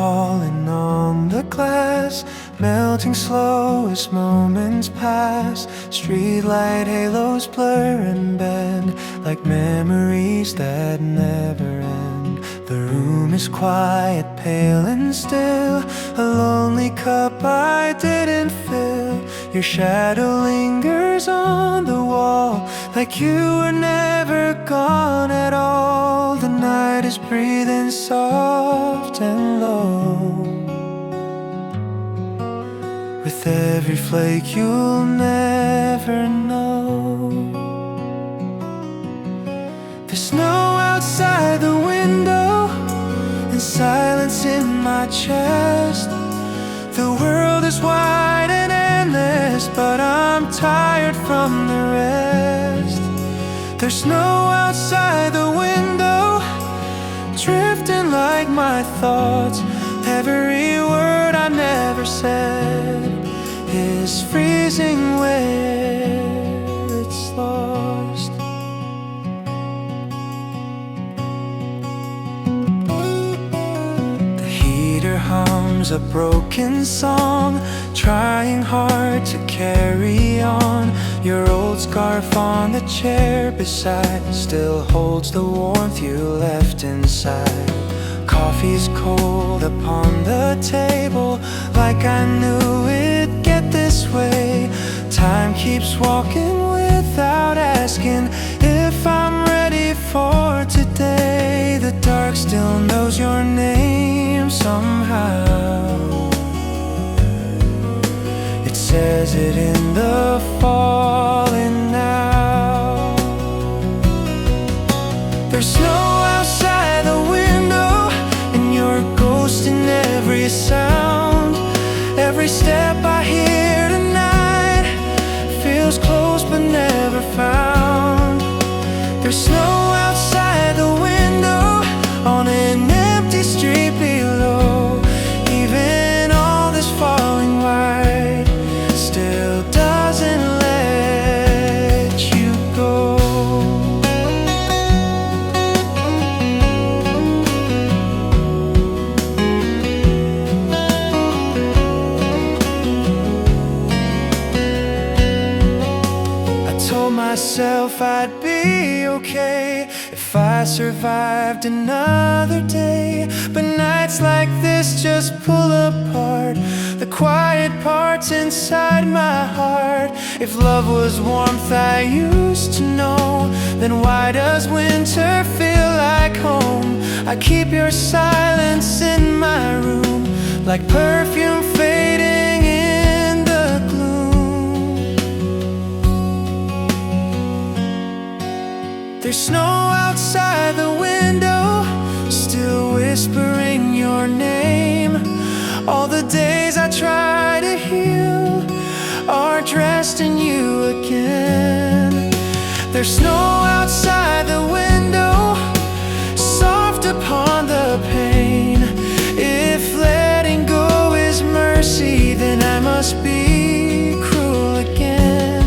falling on the glass, melting slow as moments pass. Streetlight halos blur and bend like memories that never end. The room is quiet, pale and still, a lonely cup I didn't fill. Your shadow lingers on the wall, like you were never gone at all. The night is breathing soft and low. With every flake you'll never know. There's snow outside the window and silence in my chest. The world is wide and endless, but I'm tired from the rest. There's snow outside the window, drifting like my thoughts. Every word I never said is freezing where it's lost. The heater hums a broken song, trying hard to carry on. Your old scarf on the chair beside still holds the warmth you left inside. Coffee's cold upon the table, like I knew it'd get this way. Time keeps walking without asking if I'm ready for today. The dark still knows your name somehow. It says it in the falling now. There's snow outside the window, and you're a ghost in every sound. Every step I hear tonight feels close but never found. There's snow outside the window on an empty street below. Even all this falling white still doesn't let you go. Myself I'd be okay if I survived another day. But nights like this just pull apart the quiet parts inside my heart. If love was warmth I used to know, then why does winter feel like home? I keep your silence in my room, like perfume fading in the gloom. There's snow outside the window, still whispering your name. All the days I try to heal are dressed in you again. There's snow outside the window, soft upon the pain. If letting go is mercy, then I must be cruel again.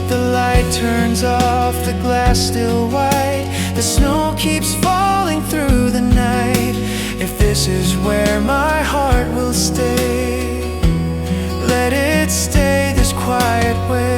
The light turns off, the glass still white. The snow keeps falling through the night. If this is where my heart will stay, let it stay this quiet way.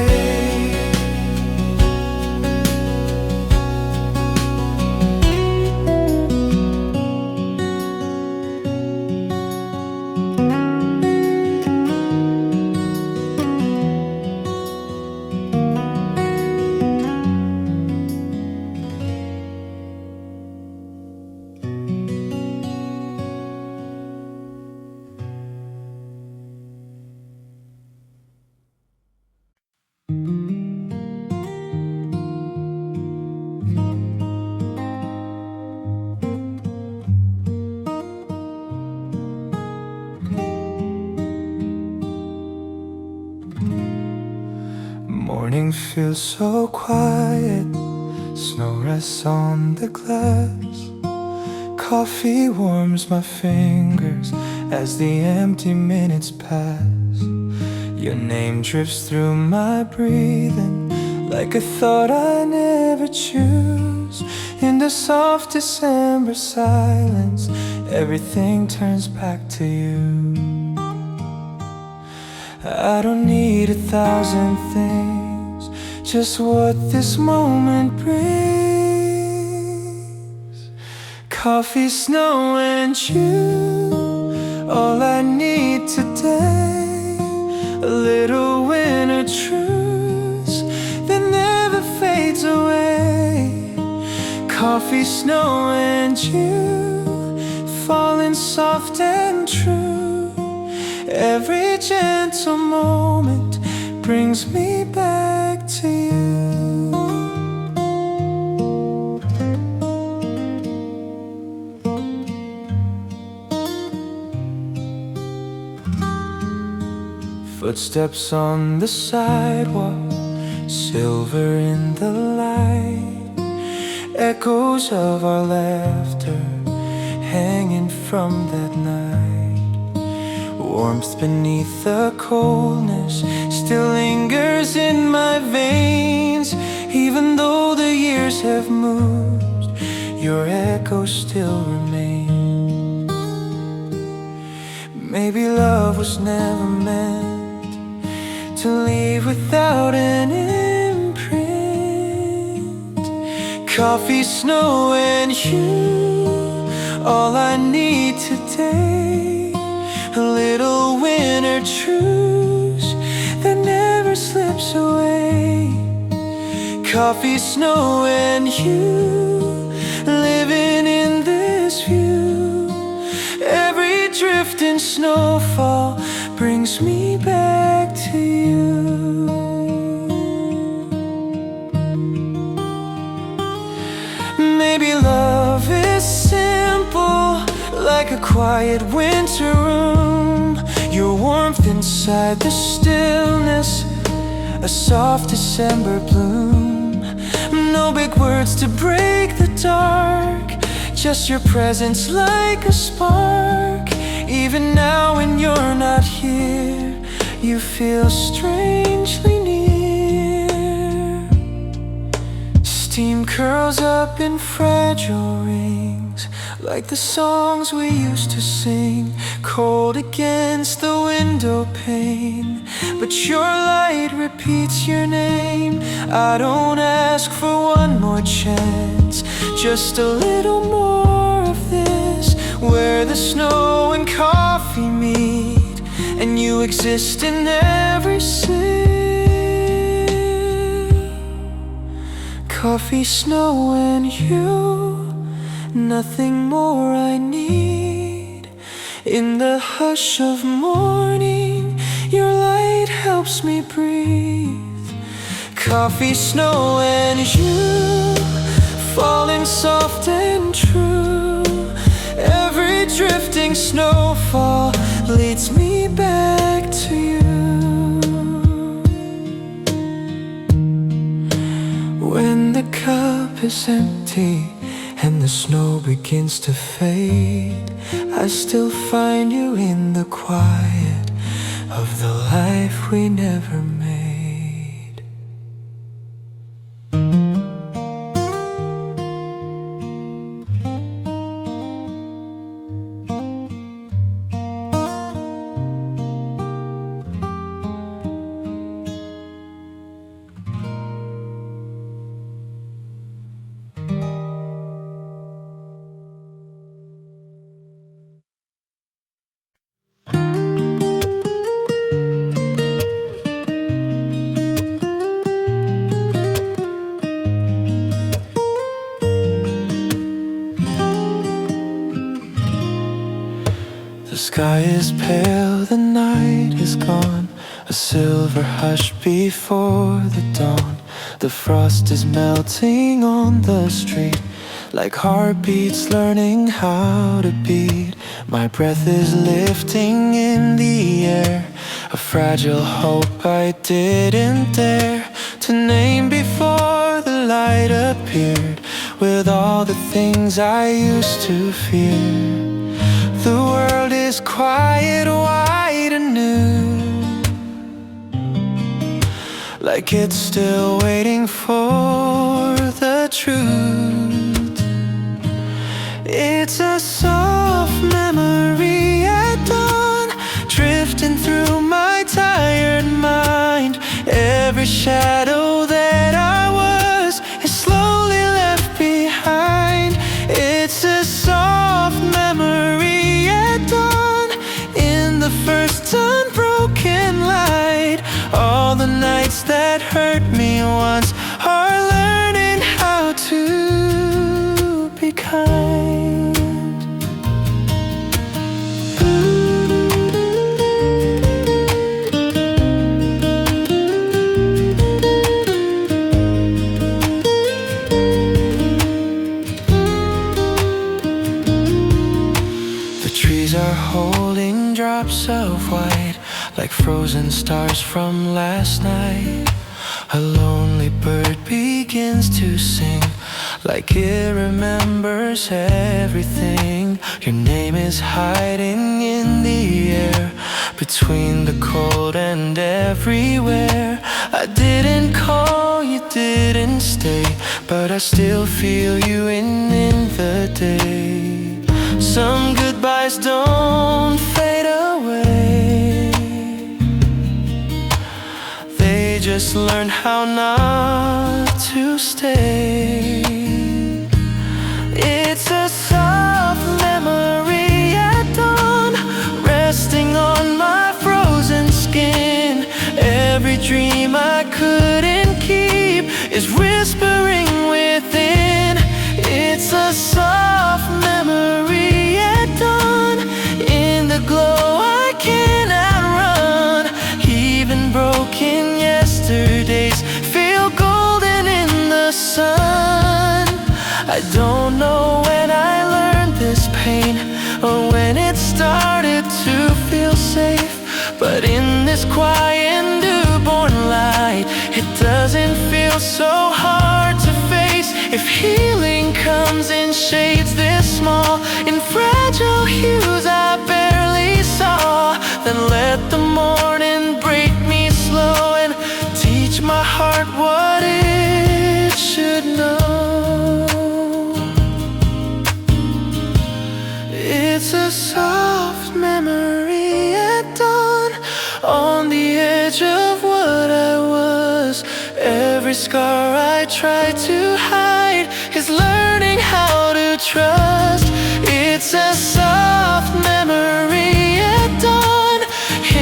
Morning feels so quiet, snow rests on the glass. Coffee warms my fingers as the empty minutes pass. Your name drifts through my breathing like a thought I never choose. In the soft December silence, everything turns back to you. I don't need 1,000 things, just what this moment brings. Coffee, snow, and you, all I need today. A little winter truce that never fades away. Coffee, snow, and you, falling soft and true. Every gentle moment brings me back to you. Footsteps on the sidewalk, silver in the light, echoes of our laughter hanging from that night. Warmth beneath the coldness still lingers in my veins. Even though the years have moved, your echo still remains. Maybe love was never meant to leave without an imprint. Coffee, snow, and you, all I need today. A little winter truce that never slips away. Coffee, snow, and you, living in this view. Every drift and snowfall brings me back to you. Maybe love is simple, like a quiet winter room. Your warmth inside the stillness, a soft December bloom. No big words to break the dark, just your presence like a spark. Even now when you're not here, you feel strangely near. Steam curls up in fragile rings, like the songs we used to sing, cold against the window pane. But your light repeats your name. I don't ask for one more chance, just a little more of this, where the snow and coffee meet, and you exist in every sip. Coffee, snow, and you, nothing more I need. In the hush of morning, your light helps me breathe. Coffee, snow, and you, falling soft and true. Every drifting snowfall leads me back to you. When the cup is empty and the snow begins to fade, I still find you in the quiet of the life we never made. The sky is pale, the night is gone, a silver hush before the dawn. The frost is melting on the street, like heartbeats learning how to beat. My breath is lifting in the air, a fragile hope I didn't dare to name before the light appeared. With all the things I used to fear, the world is quiet, wide and new, like it's still waiting for the truth. It's a soft every shadow that I was is slowly left behind. It's a soft memory at dawn, in the first unbroken light. All the nights that hurt me once are learning how to be kind. Are holding drops of white, like frozen stars from last night. A lonely bird begins to sing, like it remembers everything. Your name is hiding in the air, between the cold and everywhere. I didn't call, you didn't stay, but I still feel you in the day. Some goodbyes don't fade away, they just learn how not to stay. It's a soft memory at dawn, resting on my frozen skin. Every dream I couldn't keep is whispering within. It's a soft memory at dawn, in the glow I cannot run. Even broken yesterdays feel golden in the sun. I don't know when I learned this pain, or when it started to feel safe, but in this quiet newborn light, it doesn't feel so hard to face. If healing comes in shades this small, in fragile hues I barely saw, then let the morning break me slow and teach my heart what it should know. It's a soft memory at dawn, on the edge of what I was. Every scar I tried to hide is learning how to trust. It's a soft memory at dawn,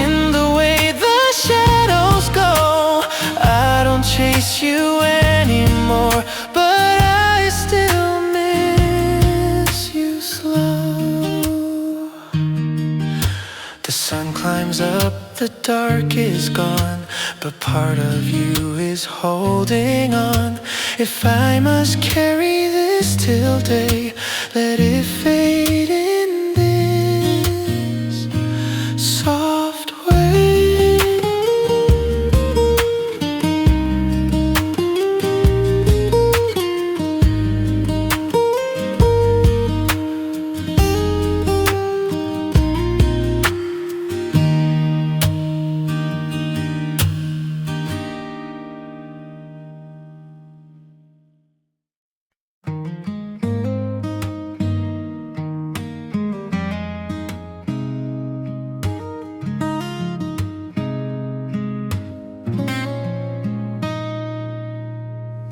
in the way the shadows go. I don't chase you anymore, but I still miss you slow. The sun climbs up, the dark is gone, but part of you is holding on. If I must carry this till day, let it fade in this soft way.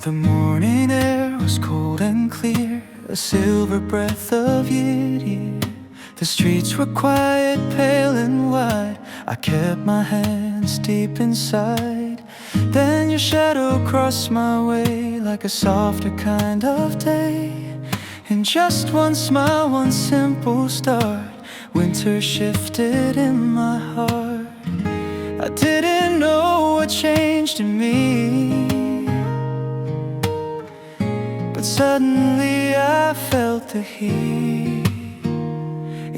The morning air was cold and clear, a silver breath of year. The streets were quiet, pale and wide. I kept my hands deep inside. Then your shadow crossed my way, like a softer kind of day. In just one smile, one simple start, winter shifted in my heart. I didn't know what changed in me, but suddenly I felt the heat.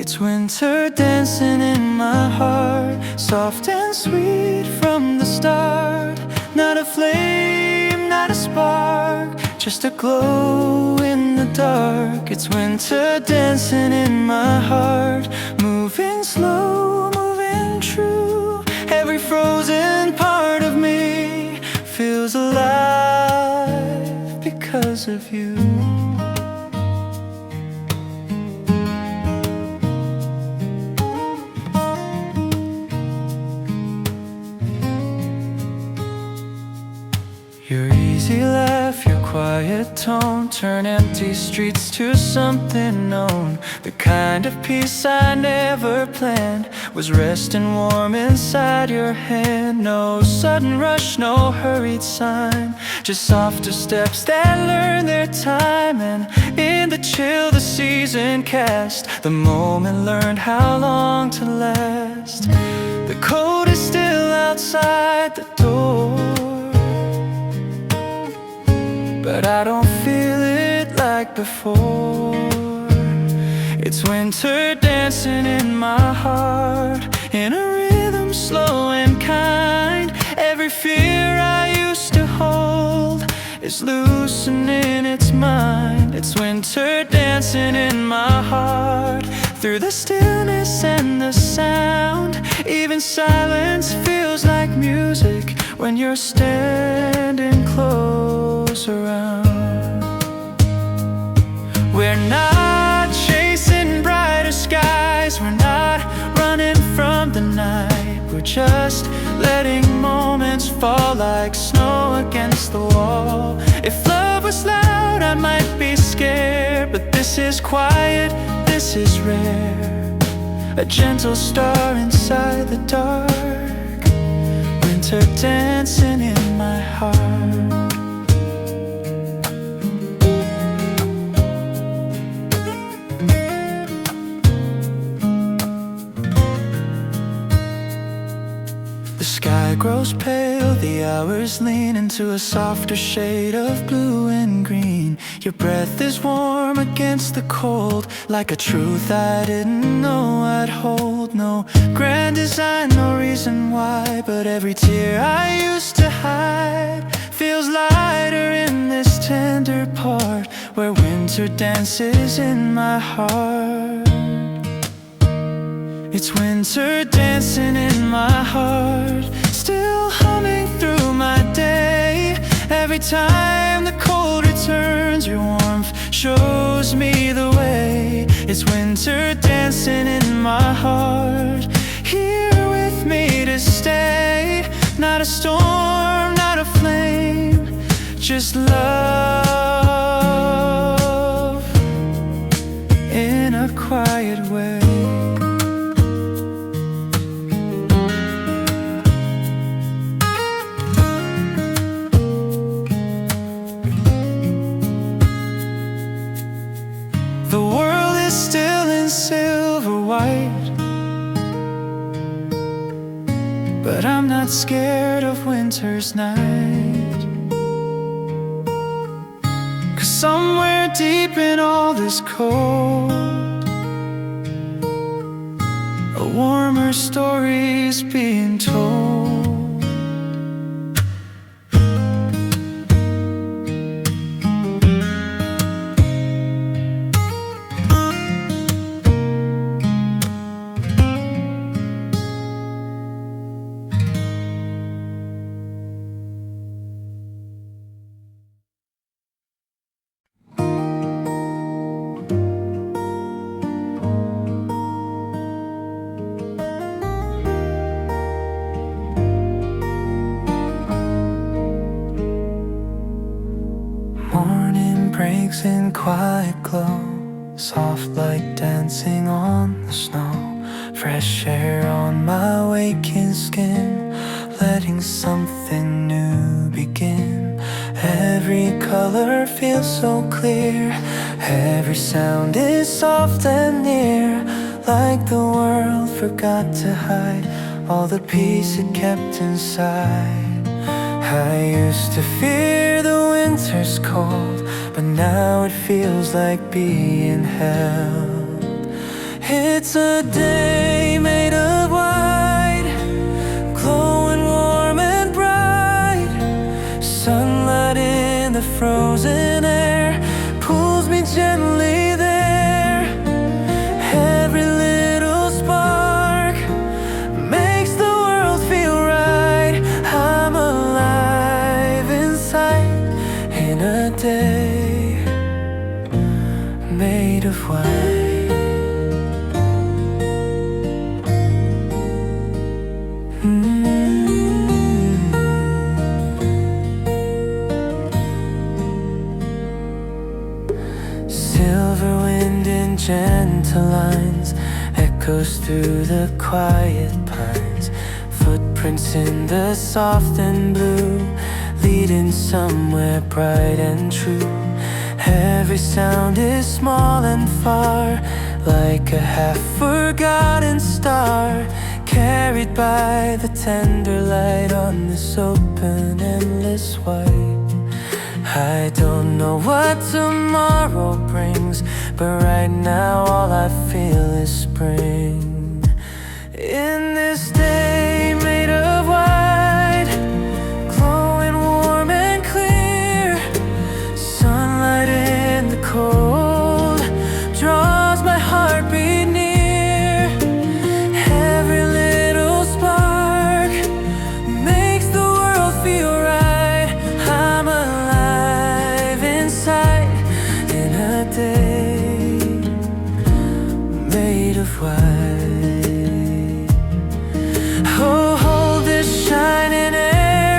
It's winter dancing in my heart, soft and sweet from the start. Not a flame, not a spark, just a glow in the dark. It's winter dancing in my heart, moving slow, moving true. Every frozen part of me feels alive because of you. quiet tone, turn empty streets to something known. The kind of peace I never planned was resting warm inside your hand. No sudden rush, no hurried sign, just softer steps that learn their time. And in the chill the season cast, the moment learned how long to last. The cold is still outside the door, but I don't feel it like before. It's winter dancing in my heart, in a rhythm slow and kind. Every fear I used to hold is loosening its mind. It's winter dancing in my heart, through the stillness and the sound. Even silence feels like music when you're standing close around. We're not chasing brighter skies, we're not running from the night. We're just letting moments fall like snow against the wall. If love was loud, I might be scared, but this is quiet, this is rare. A gentle star inside the dark, winter dancing in my heart. The sky grows pale, the hours lean into a softer shade of blue and green. Your breath is warm against the cold, like a truth I didn't know I'd hold. No grand design, no reason why, but every tear I used to hide feels lighter in this tender part, where winter dances in my heart. It's winter dancing in my heart, still humming through my day. Every time the cold returns, your warmth shows me the way. It's winter dancing in my heart, here with me to stay. Not a storm, not a flame, just love in a quiet way. The world is still in silver white, but I'm not scared of winter's night. 'Cause somewhere deep in all this cold, a warmer story's being told. Breaks in quiet glow, soft like dancing on the snow. Fresh air on my waking skin, letting something new begin. Every color feels so clear, every sound is soft and near, like the world forgot to hide all the peace it kept inside. I used to fear the winter's cold, but now it feels like being held. It's a day made of white, glowing warm and bright. Sunlight in the frozen air pulls me gently there. Every little spark makes the world feel right. I'm alive inside in a day made of white. echoes through the quiet pines, footprints in the softened blue, leading somewhere bright and true. Every sound is small and far, like a half-forgotten star, carried by the tender light on this open, endless white. I don't know what tomorrow brings, but right now all I feel is spring. In this day made of white, glowing warm and clear, sunlight in the cold draws my heartbeat near. Every little spark makes the world feel right. I'm alive inside in a day made of white. Oh, hold this shining air,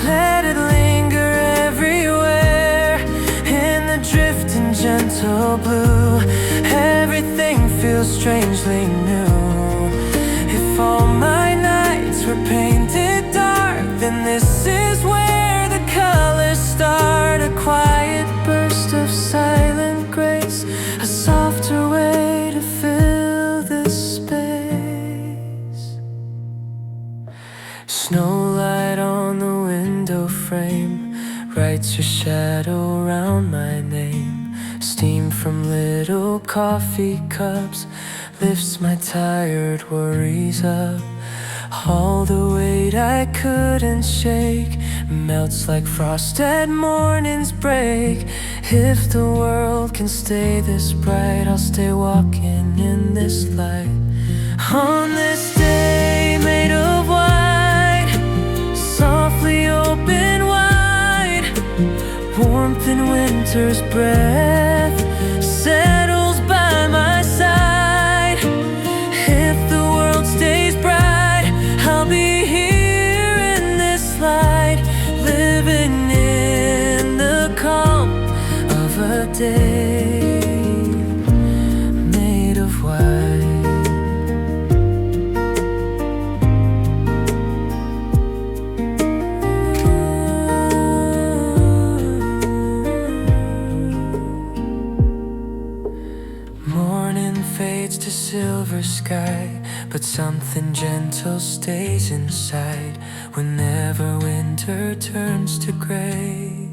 let it linger everywhere. In the drifting gentle blue, everything feels strangely new. If all my nights were painted dark, then this is where the colors start. A quiet burst of silent grace, a softer way to fill this space. Snowlight on the window frame writes your shadow around my name. Steam from little coffee cups lifts my tired worries up. All the weight I couldn't shake melts like frost at morning's break. If the world can stay this bright, I'll stay walking in this light. On this day made of white, softly open wide, warmth in winter's breath settles by my side. If the world stays bright, I'll be here in this light, living in the calm of a day made of white. Morning fades to silver sky, but something gentle stays inside. Whenever winter turns to gray,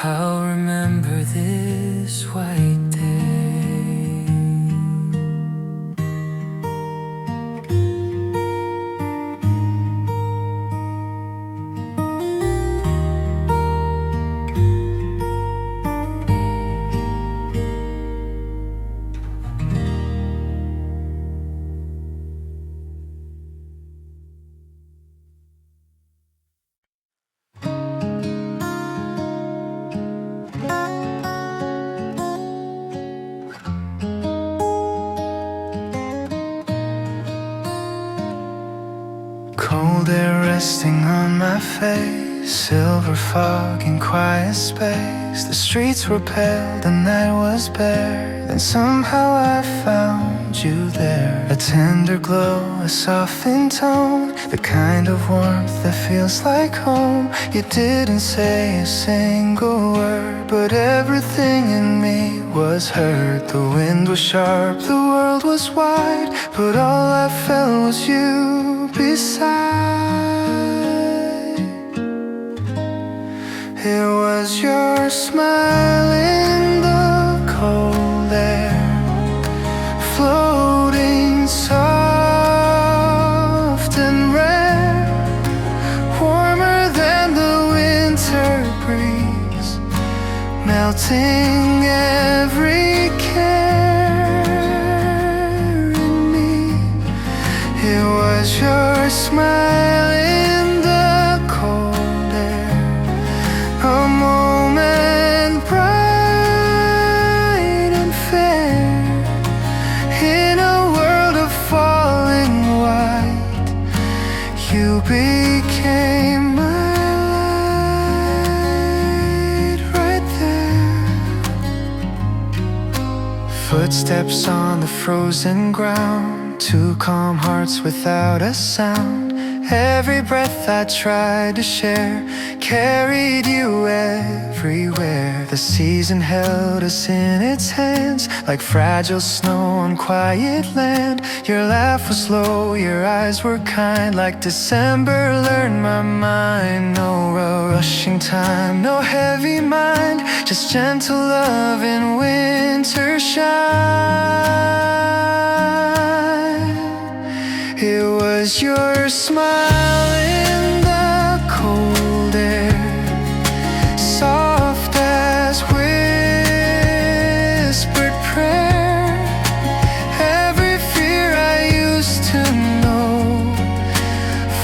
I'll remember this white day. Cold air resting on my face, silver fog in quiet space. The streets were pale, the night was bare, then somehow I found you there. A tender glow, a softened tone, the kind of warmth that feels like home. You didn't say a single word, but everything in me was heard. The wind was sharp, the world was wide, but all I felt was you beside. It was your smile in the cold air, floating soft and rare, warmer than the winter breeze, melting every care in me. It was your smile in the cold air, a moment bright and fair. In a world of falling white, you became my light right there. footsteps on the frozen ground, two calm hearts without a sound. Every breath I tried to share carried you everywhere. The season held us in its hands like fragile snow on quiet land. Your laugh was low, your eyes were kind, like December learned my mind. No rushing time, no heavy mind, just gentle love in winter shine. It was your smile in the cold air, soft as whispered prayer. Every fear I used to know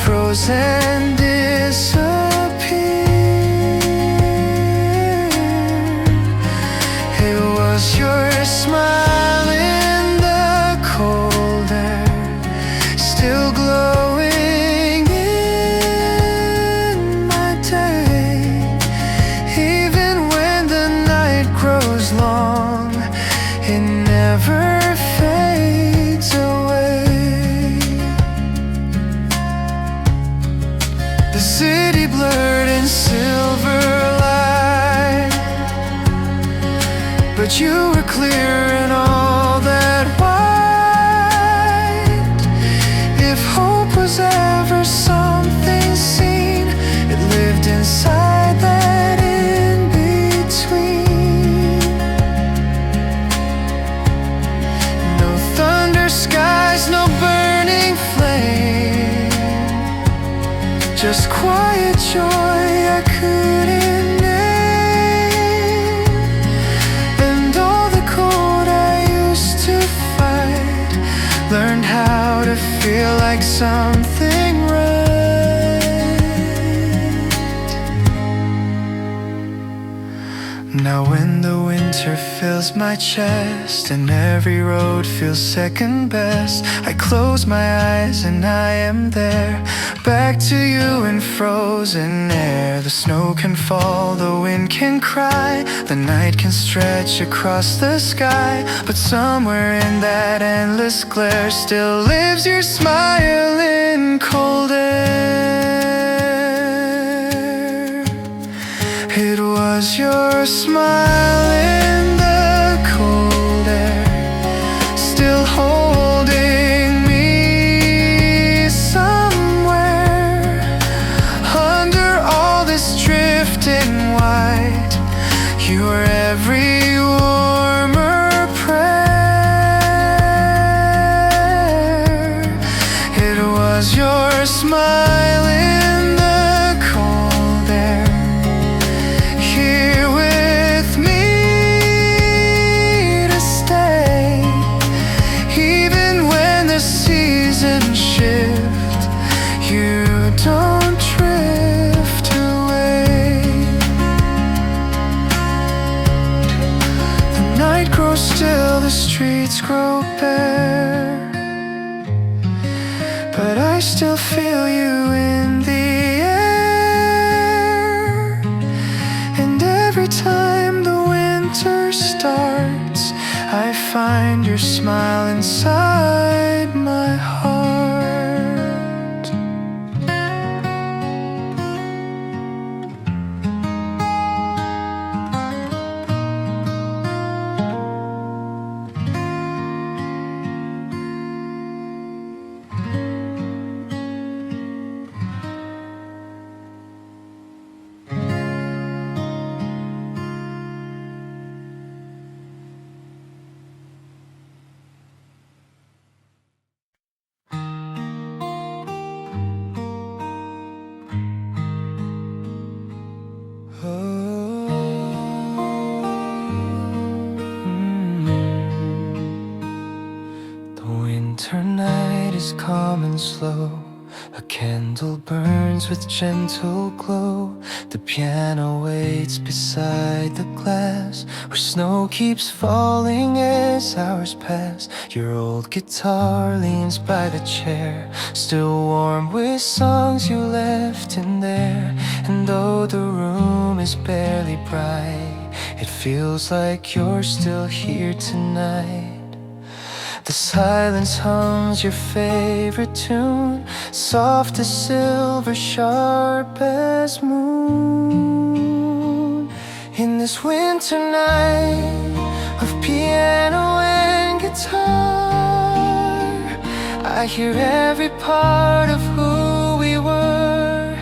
froze and disappeared. It was your smile in the cold air, still glowing in my day. Even when the night grows long, it never fades away. The city blurred in silver light, but you were clear in all that white. If hope was ever something seen, it lived inside that in-between. No thunder skies, no burning flame, just quiet joy I couldn't name. And all the cold I used to fight, learned how to feel like something right. Now when the winter fills my chest and every road feels second best, I close my eyes and I am there, back to you in frozen air. The snow can fall, the wind can cry, the night can stretch across the sky, but somewhere in that endless glare still lives your smile in cold air. It was your smile in the cold air, still holding me somewhere under all this drifting white. You were every warmer prayer. It was your smile in the cold air, here with me to stay. Even when the seasons shift, you don't drift away. The night grows still, the streets grow bare, but I still feel you in the air. And every time the winter starts, I find your smile inside my heart. Winter night is calm and slow. A candle burns with gentle glow. The piano waits beside the glass, where snow keeps falling as hours pass. Your old guitar leans by the chair, still warm with songs you left in there. And though the room is barely bright, it feels like you're still here tonight. The silence hums your favorite tune, soft as silver, sharp as moon. In this winter night of piano and guitar, I hear every part of who we were,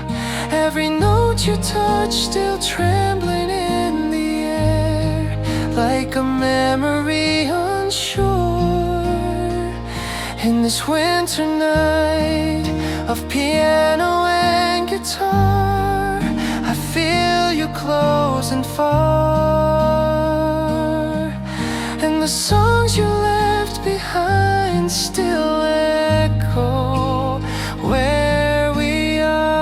every note you touch still trembling in the air, like a memory unsure. In this winter night of piano and guitar, I feel you close and far, and the songs you left behind still echo where we are.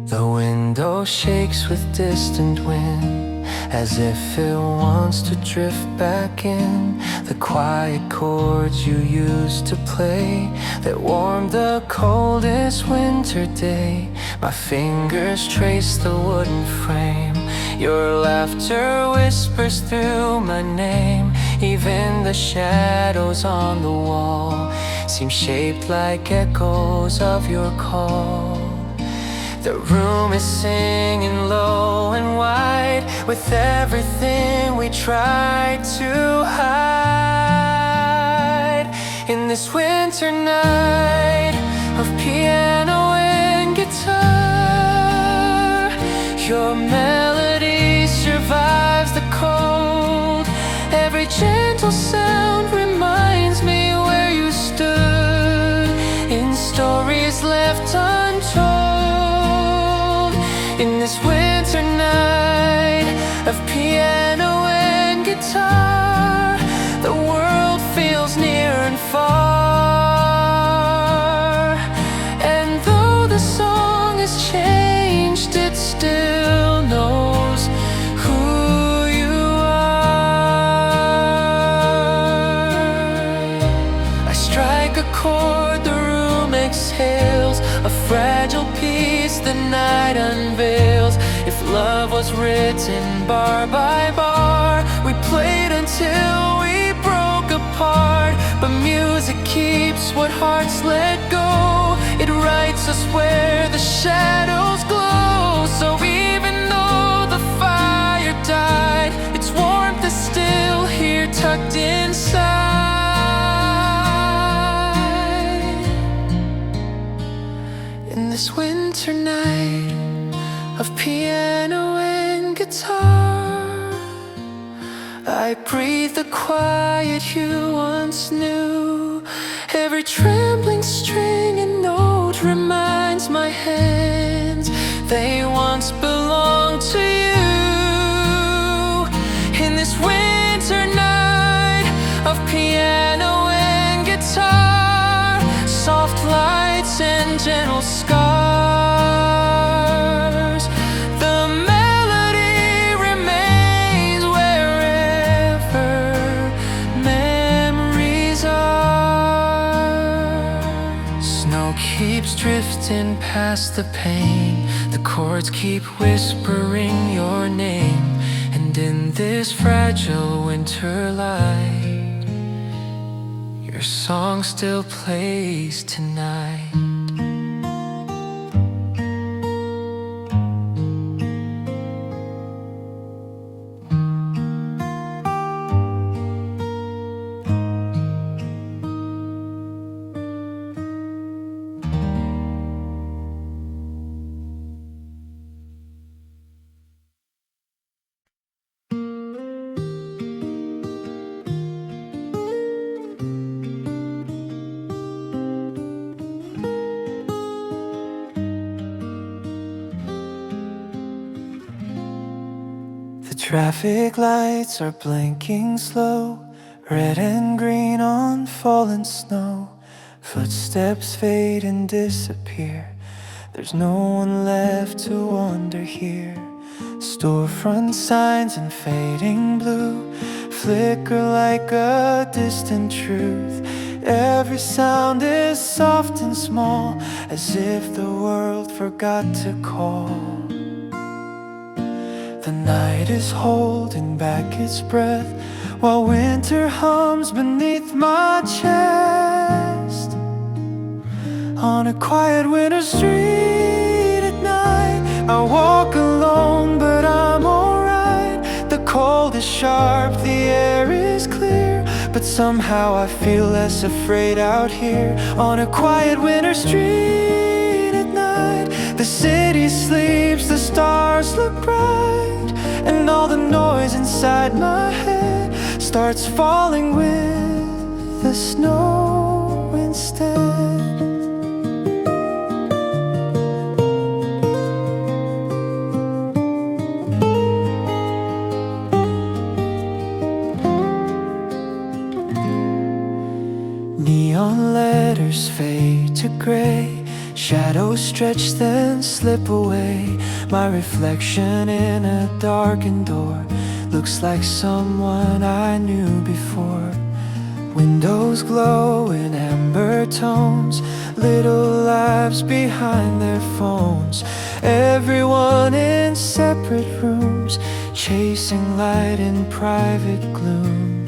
The window shakes with distant wind, as if it wants to drift back in. The quiet chords you used to play that warmed the coldest winter day. My fingers trace the wooden frame. Your laughter whispers through my name. Even the shadows on the wall seem shaped like echoes of your call. The room is singing low and wide with everything we tried to hide. In this winter night of piano and guitar, your melody survives the cold. Every gentle sound reminds me where you stood, in stories left untold. In this winter night of piano and guitar, the world feels near and far. And though the song has changed, it still knows who you are. I strike a chord, the room exhales, a fragile piece the night unveils. If love was written bar by bar, we played until we broke apart. But music keeps what hearts let go. It writes us where the shadows glow. So even though the fire died, its warmth is still here tucked inside. In this winter night of piano and guitar, I breathe the quiet you once knew. Every trembling string and note reminds my hands they once belonged to you. In this winter night of piano and guitar, soft lights and gentle scars, the melody remains wherever memories are. Snow keeps drifting past the pane, the chords keep whispering your name. And in this fragile winter light, your song still plays tonight. Traffic lights are blinking slow, red and green on fallen snow. Footsteps fade and disappear. There's no one left to wander here. Storefront signs in fading blue flicker like a distant truth. Every sound is soft and small, as if the world forgot to call. The night is holding back its breath while winter hums beneath my chest. On a quiet winter street at night, I walk alone, but I'm alright. The cold is sharp, the air is clear, but somehow I feel less afraid out here. On a quiet winter street at night, the city sleeps, the stars look bright, and all the noise inside my head starts falling with the snow instead. Neon letters fade to gray, shadows stretch then slip away. My reflection in a darkened door looks like someone I knew before. Windows glow in amber tones, little lives behind their phones. Everyone in separate rooms, chasing light in private gloom.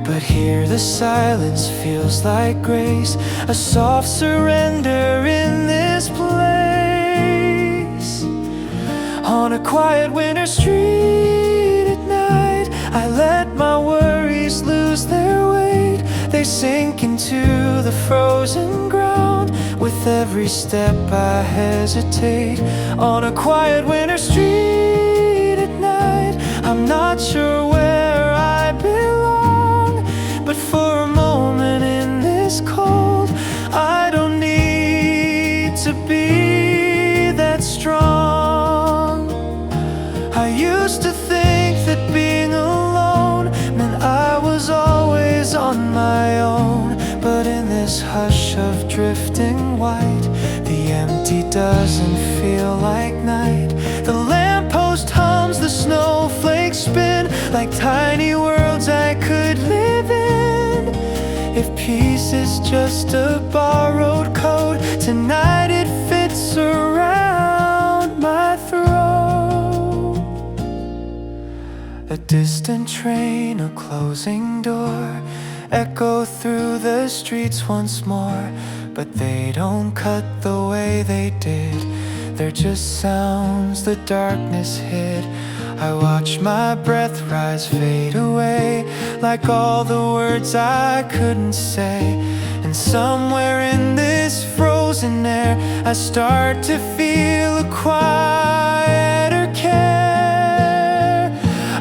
But here the silence feels like grace, a soft surrender in this place. On a quiet winter street at night, I let my worries lose their weight. They sink into the frozen ground. With every step I hesitate. On a quiet winter street at night, I'm not sure where I belong, but for a moment in this cold, I don't need to be that strong. I used to think that being alone meant I was always on my own, but in this hush of drifting white, the empty doesn't feel like night. The lamppost hums, the snowflakes spin like tiny worlds I could live in. If peace is just a borrowed code, tonight it fits around my throat. A distant train, a closing door, echo through the streets once more. But they don't cut the way they did, they're just sounds the darkness hid. I watch my breath rise, fade away, like all the words I couldn't say. And somewhere in this frozen air, I start to feel a quieter care.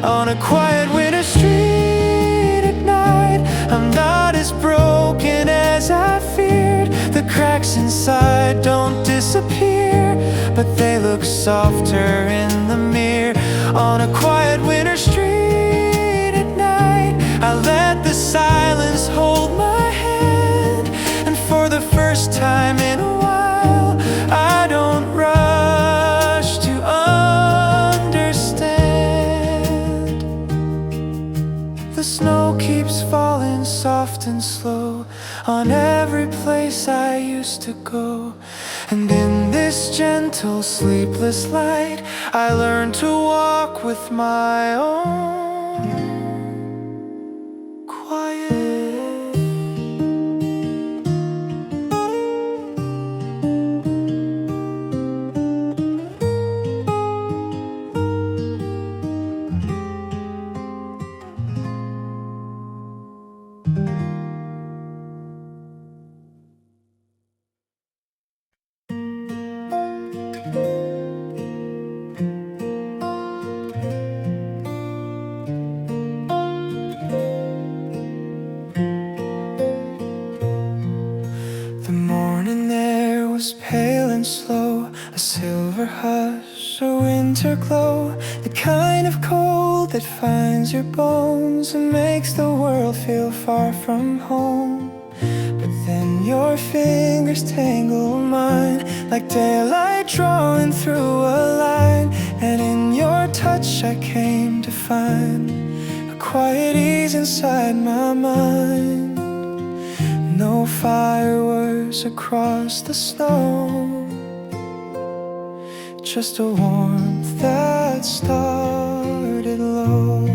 On a quiet winter street at night, I'm not as broken as I feared. The cracks inside don't disappear, but they look softer in the mirror. On a quiet winter street at night, I let the silence hold my hand. And for the first time in a while, I don't rush to understand. The snow keeps falling soft and slow on every place I used to go. And in this gentle, sleepless light, I learned to walk with my own quiet. Pale and slow, a silver hush, a winter glow, the kind of cold that finds your bones and makes the world feel far from home. But then your fingers tangle mine like daylight drawing through a line, and in your touch I came to find a quiet ease inside my mind. No fireworks across the snow, just a warmth that started low.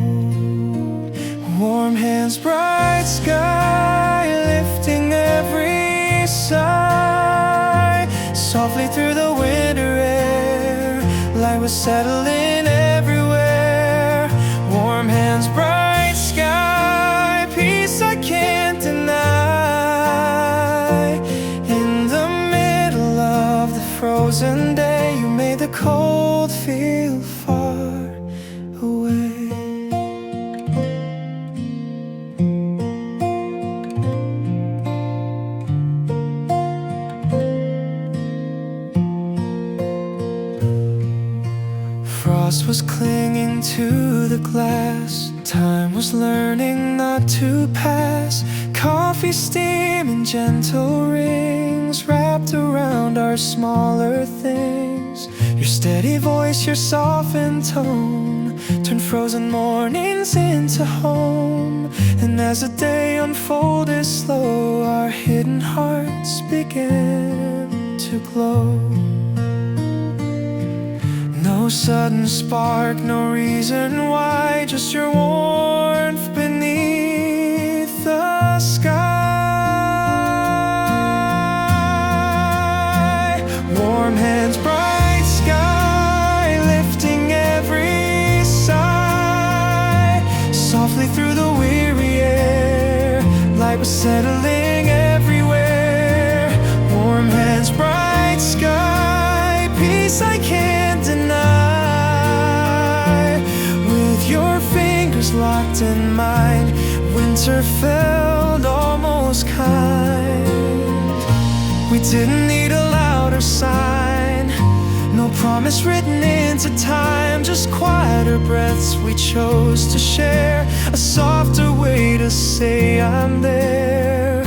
Warm hands, bright sky, lifting every sigh. Softly through the winter air, light was settling everywhere. Warm hands, bright sky, peace I can't deny. In the middle of the frozen day, you made the cold feel far away. Frost was clinging to the glass, time was learning not to pass. Coffee steam in gentle rings wrapped around our smaller things. Your steady voice, your softened tone turned frozen mornings into home. And as the day unfolded slow, our hidden hearts began to glow. No sudden spark, no reason why, just your warmth beneath the sky. Warm hands, bright sky, lifting every sigh. Softly through the weary air, light was settling everywhere. Warm hands, bright sky, peace I can't deny. With your fingers locked in mine, winter felt almost kind. We didn't need a louder sign, no promise written into time, just quieter breaths we chose to share, a softer way to say I'm there.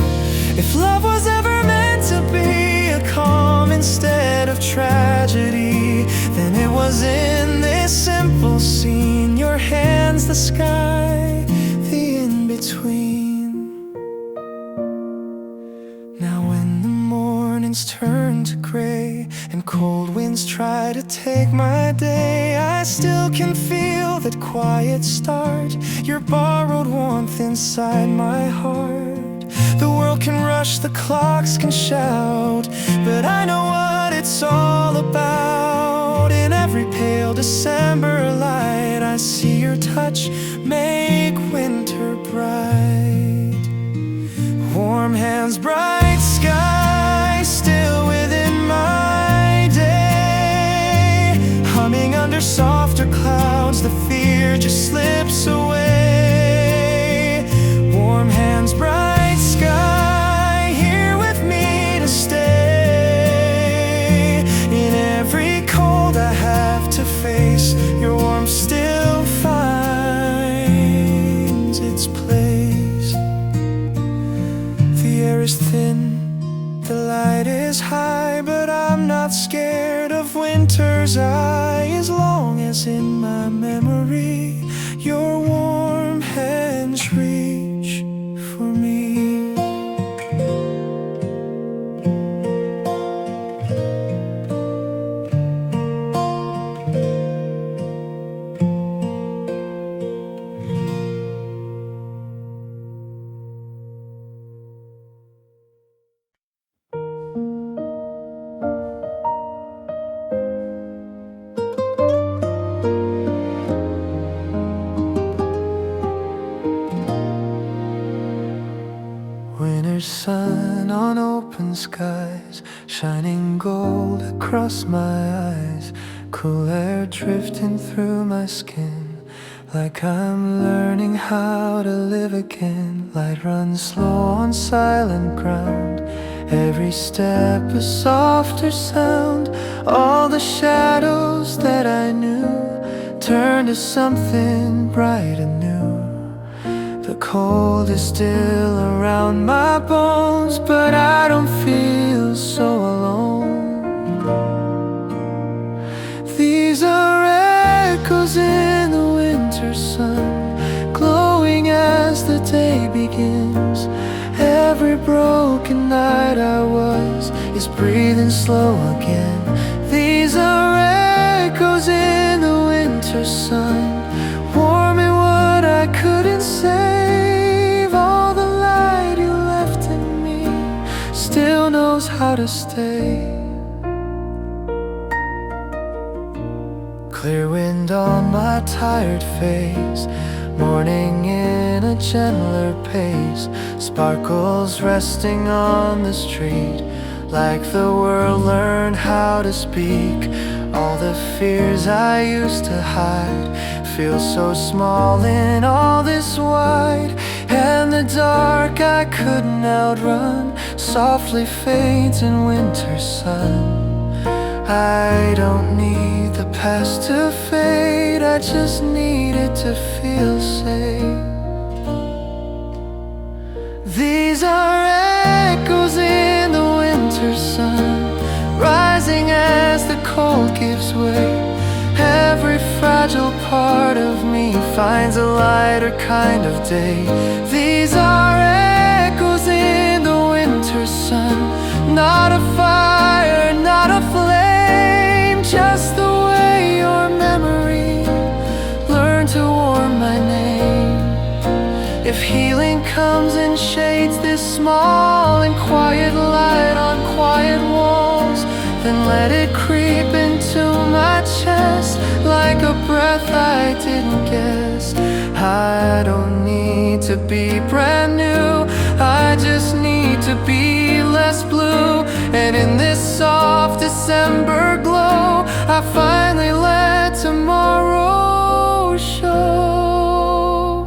If love was ever meant to be a calm instead of tragedy, then it was in this simple scene. Your hands, the sky, the in-between. Now when the mornings turn to gray and cold winds try to take my day, I still can feel that quiet start, your borrowed warmth inside my heart. The world can rush, the clocks can shout, but I know what it's all about. In every pale December light, I see your touch make winter bright. Warm hands, bright sky, still within my day. Humming under softer clouds, the fear just slips away. Warm hands, bright sky, here with me to stay. In every cold I have to face, your warmth still finds its place. The air is thin, the light is high, but I'm not scared of winter's eye. As long as in my memory your warm hands reach for me. Winter sun on open skies, shining gold across my eyes. Cool air drifting through my skin, like I'm learning how to live again. Light runs slow on silent ground, every step a softer sound. All the shadows that I knew turn to something bright and new. The cold is still around my bones, but I don't feel so alone. These are echoes in the winter sun, glowing as the day begins. Every broken night I was is breathing slow again. These are echoes in the winter sun, warming what I couldn't save. All the light you left in me still knows how to stay. Clear wind on my tired face, morning in a gentler pace, sparkles resting on the street, like the world learned how to speak. All the fears I used to hide feel so small in all this white, and the dark I couldn't outrun softly fades in winter sun. I don't need the past to fade, I just need it to feel safe. These are echoes in the winter sun, rising as the cold gives way. Every fragile part of me finds a lighter kind of day. These are echoes in the winter sun, not a fire, not a flame, just the way your memory learned to warm my name. If healing comes in shades this small and quiet light on quiet walls, then let it creep into my chest like a breath I didn't guess. I don't need to be brand new, I just need to be less blue. And in this soft December glow, I finally let tomorrow show.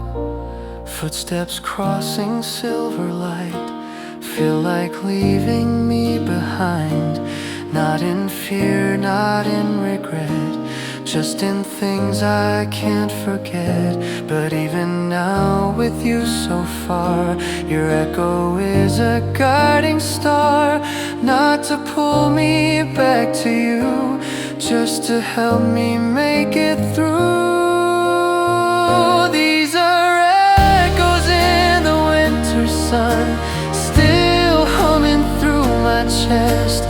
Footsteps crossing silver light feel like leaving me behind. Not in fear, not in regret, just in things I can't forget. But even now with you so far, your echo is a guiding star, not to pull me back to you, just to help me make it through. These are echoes in the winter sun, still humming through my chest.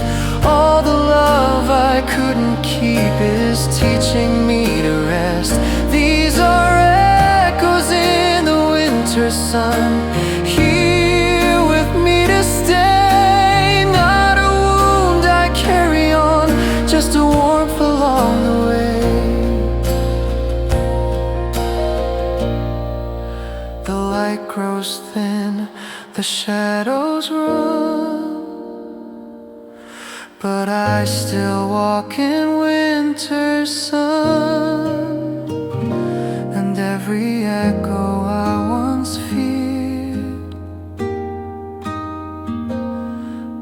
All the love I couldn't keep is teaching me to rest. These are echoes in the winter sun, here with me to stay. Not a wound I carry on, just a warmth along the way. The light grows thin, the shadows run, but I still walk in winter sun. And every echo I once feared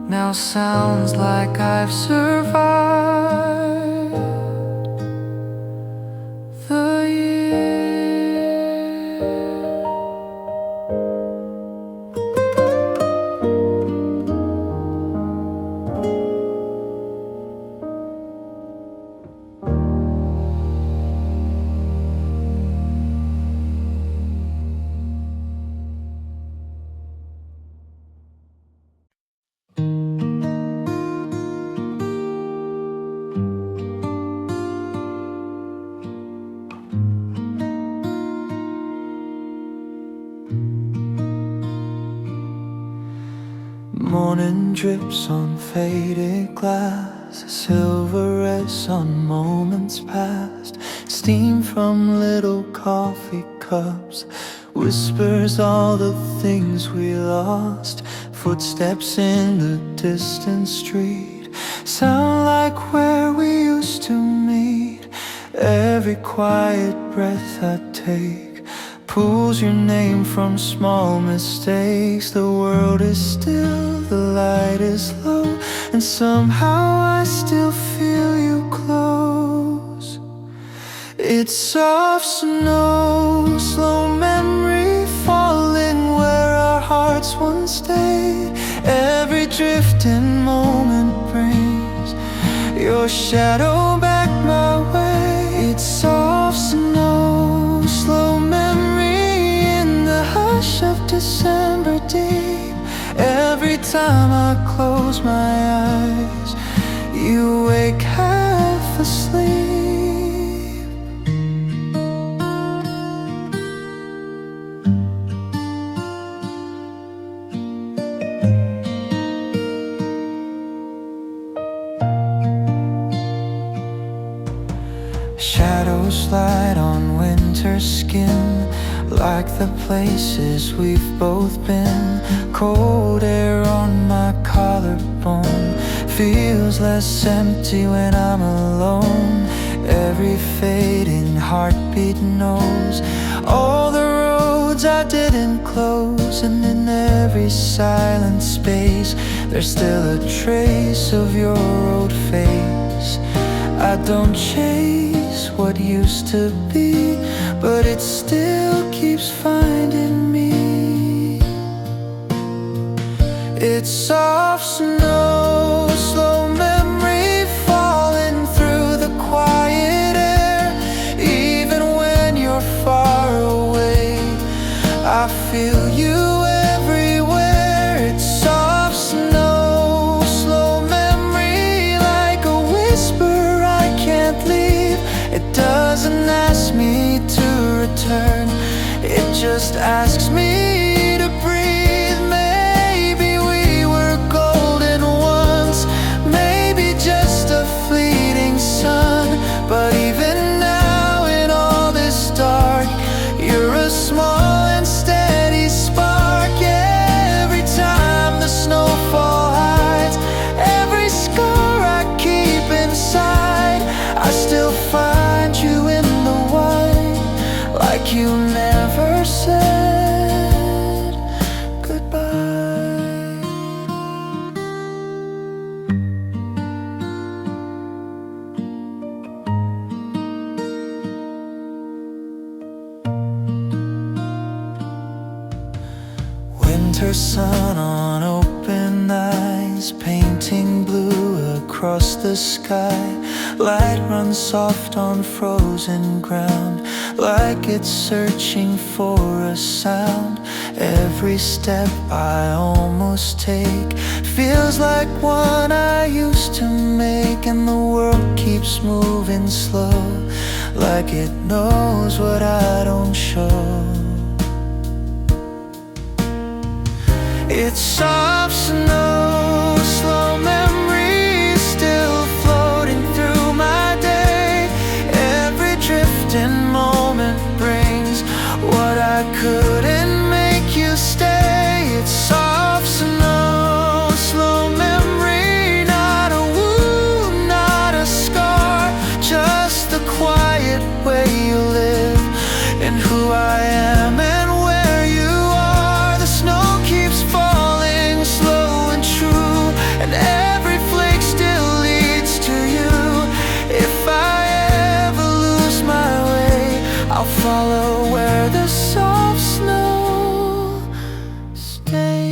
now sounds like I've survived the year. Morning drips on faded glass, silhouettes on moments past, steam from little coffee cups, whispers all the things we lost. Footsteps in the distant street sound like where we used to meet. Every quiet breath I take pulls your name from small mistakes. The world is still, the light is low, and somehow I still feel you close. It's soft snow, slow memory falling where our hearts once stayed. Every drifting moment brings your shadow back my way. It's soft snow, slow memory in the hush of December deep. Every time I close my eyes, you wake half asleep. Shadows slide on winter skin, like the places we've both been. Cold air on my collarbone feels less empty when I'm alone. Every fading heartbeat knows all the roads I didn't close, and in every silent space there's still a trace of your old face. I don't chase what used to be, but it still keeps finding me. It's soft snow, slow memory falling through the quiet air. Even when you're far away, I feel you everywhere. It's soft snow, slow memory, like a whisper I can't leave. It doesn't ask me to return, it just asks me to breathe. Maybe we were golden once, maybe just a fleeting sun. But even now in all this dark, you're a small and steady spark. Every time the snowfall hides, every scar I keep inside, I still find you in the white, like you never said goodbye. Winter sun on open eyes, painting blue across the sky. Light runs soft on frozen ground, like it's searching for a sound. Every step I almost take feels like one I used to make, and the world keeps moving slow, like it knows what I don't show. It's soft snow, slow memories still floating through my day. Every drifting moment brings what I couldn't make you stay. It's soft snow, slow memory, not a wound, not a scar, just the quiet way you live and who I am and where you are. The snow keeps falling slow and true, and every flake still leads to you. If I ever lose my way, I'll follow where the soft snow stays.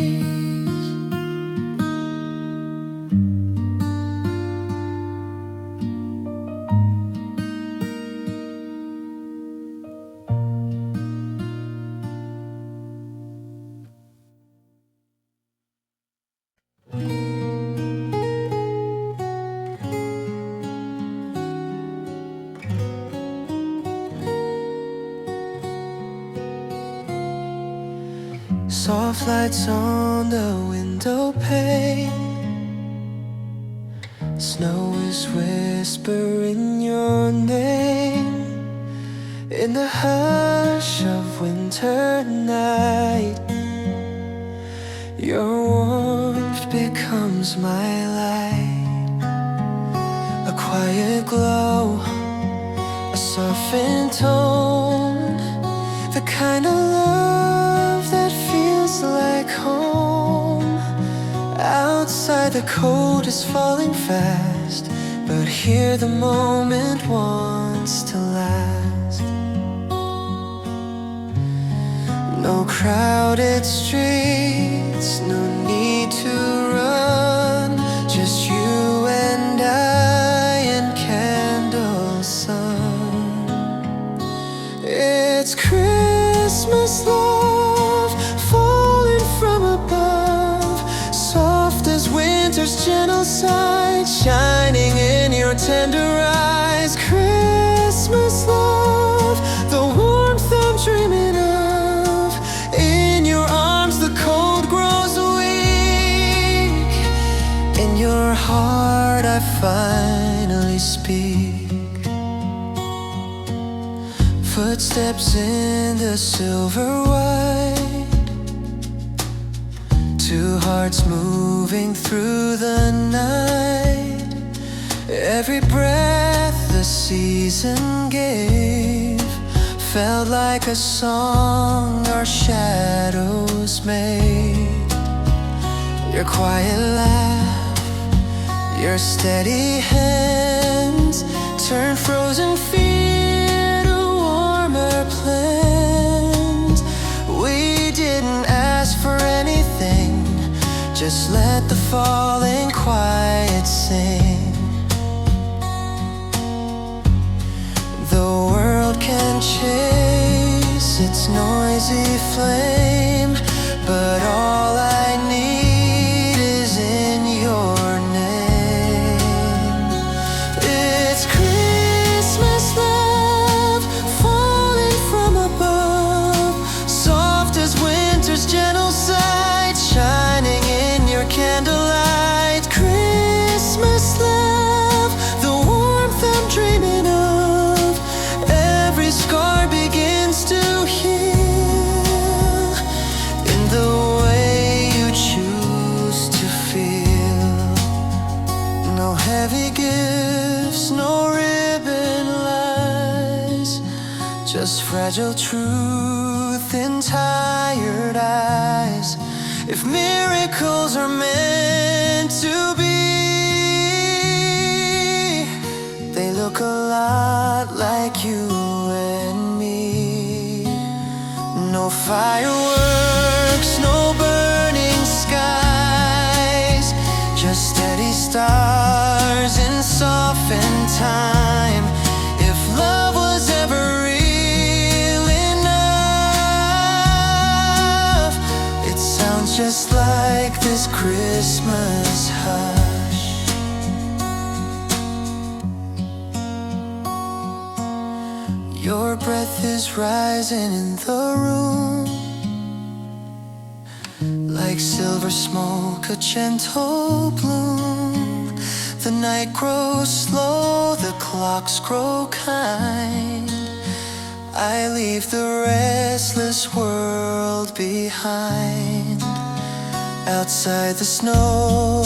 Soft lights on the window pane, snow is whispering your name. In the hush of winter night, your warmth becomes my light. A quiet glow, a softened tone, the kind of love that feels like home. Outside the cold is falling fast, but here the moment wants to last. No crowded streets, no need to run, just you and I and candle sun. It's Christmas love falling from above, soft side, shining in your tender eyes. Christmas love, the warmth I'm dreaming of. In your arms the cold grows weak. In your heart I finally speak. Footsteps in the silver white, two hearts moving through the night. Every breath the season gave felt like a song our shadows made. Your quiet laugh, your steady hands turn frozen fear to warmer plans. We didn't ask for anything, just let the falling quiet sing. The world can chase its noisy flame, but all I need is in your name. It's Christmas love falling from above, soft as winter's gentle sight, shining in your candlelight. Christmas love, the warmth I'm dreaming of. Every scar begins to heal in the way you choose to feel. No heavy gifts, no ribbon lies, just fragile truth in tired eyes. If miracles are meant to be, they look a lot like you and me. No fireworks, no burning skies, just steady stars in softened time. If love was ever real enough, it sounds just like this Christmas hush. Your breath is rising in the room, like silver smoke, a gentle bloom. The night grows slow, the clocks grow kind. I leave the restless world behind. Outside the snow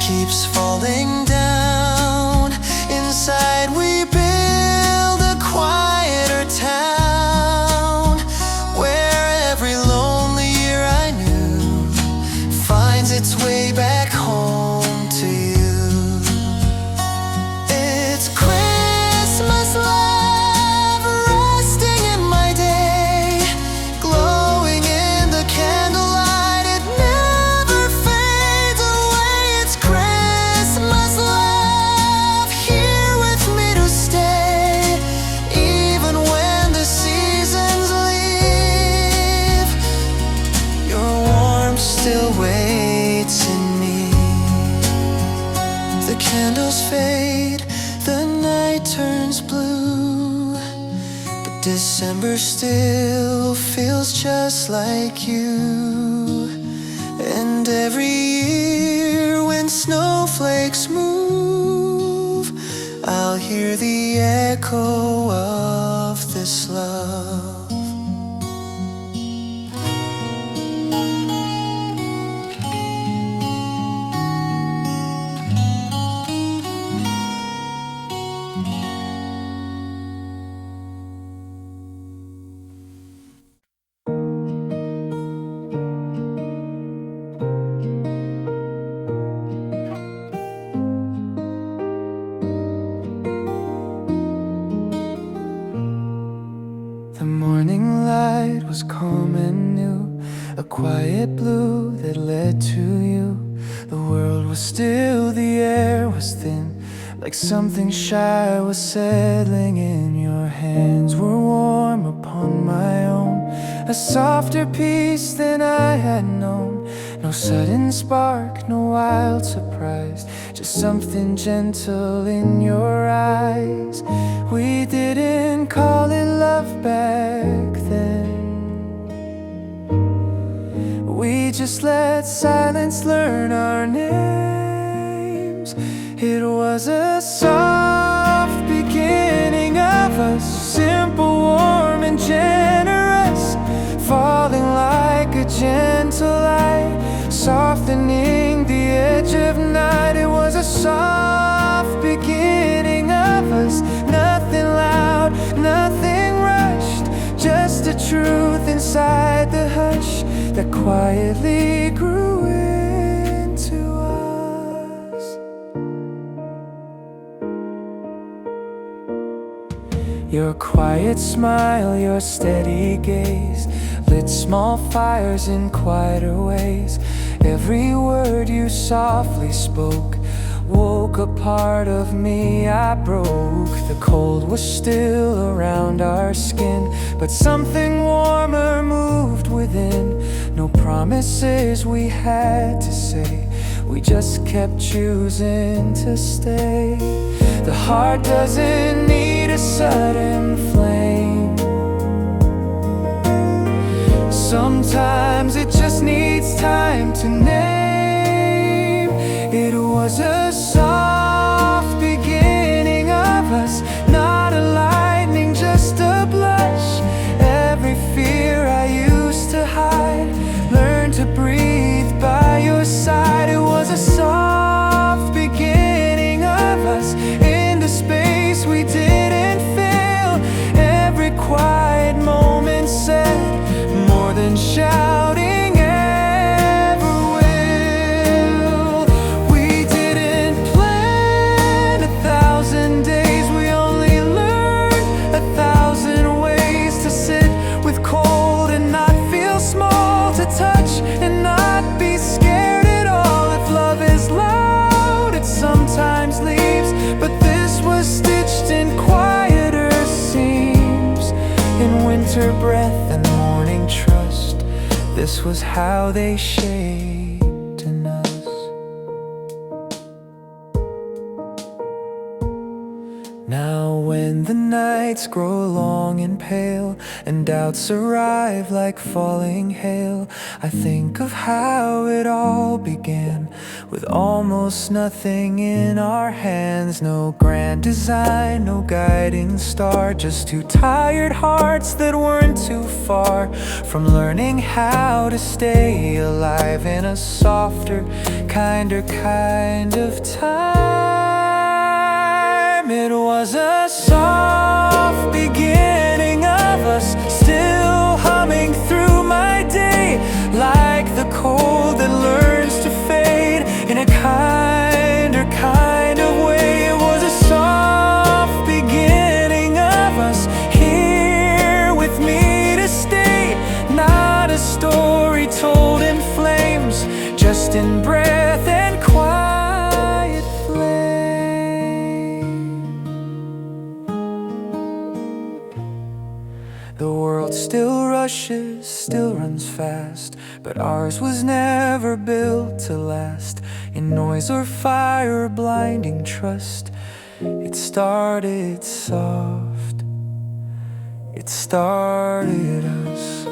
keeps falling down. Inside we build a quieter town, where every lonely year I knew finds its way back home to you. It's Christmas love resting in my day, glowing in the candlelight. It never fades away. It's Christmas love here with me to stay, even when the seasons leave. Your warmth still waits in me. The candles fade, the night turns blue, but December still feels just like you. And every year when snowflakes move, I'll hear the echo of this love. The morning light was calm and new, a quiet blue that led to you. The world was still, the air was thin, like something shy was settling in. Your hands were warm upon my own, a softer peace than I had known. No sudden spark, no wild surprise, just something gentle in your eyes. We didn't call it love back then. We just let silence learn our names. It was a soft beginning of us, simple, warm and generous, falling like a gentle light, softening the edge of night. It was a soft beginning of us, nothing loud, nothing rushed, just the truth inside the hush that quietly grew into us. Your quiet smile, your steady gaze lit small fires in quieter ways. Every word you softly spoke woke a part of me I broke. The cold was still around our skin, but something warmer moved within. No promises we had to say, we just kept choosing to stay. The heart doesn't need a sudden flame, sometimes it just needs time to name. It was a soft beginning of us, not a lightning, just a blush. Every fear I used to hide learned to breathe by your side. It was a soft beginning of us, into space we didn't fill. Every quiet moment said more than shouting ever will. We didn't plan 1,000 days, we only learned 1,000 ways to sit with cold and not feel small, to touch and not be scared at all. If love is loud, it sometimes leaves, but this was stitched in quieter seams, in winter breath and morning trust. This was how they shaped in us. Now when the nights grow long and pale and doubts arrive like falling hail, I think of how it all began, with almost nothing in our hands. No grand design, no guiding star, just two tired hearts that weren't too far from learning how to stay alive in a softer, kinder kind of time. It was a soft beginning of us, still humming through my day, like the cold that learns to fade in a kinder kind of way. It was a soft beginning of us, here with me to stay, not a story told in flames, just in breath and quiet flame. The world still rushes, still runs fast, but ours was never built to last in noise or fire or blinding trust. It started soft, it started us.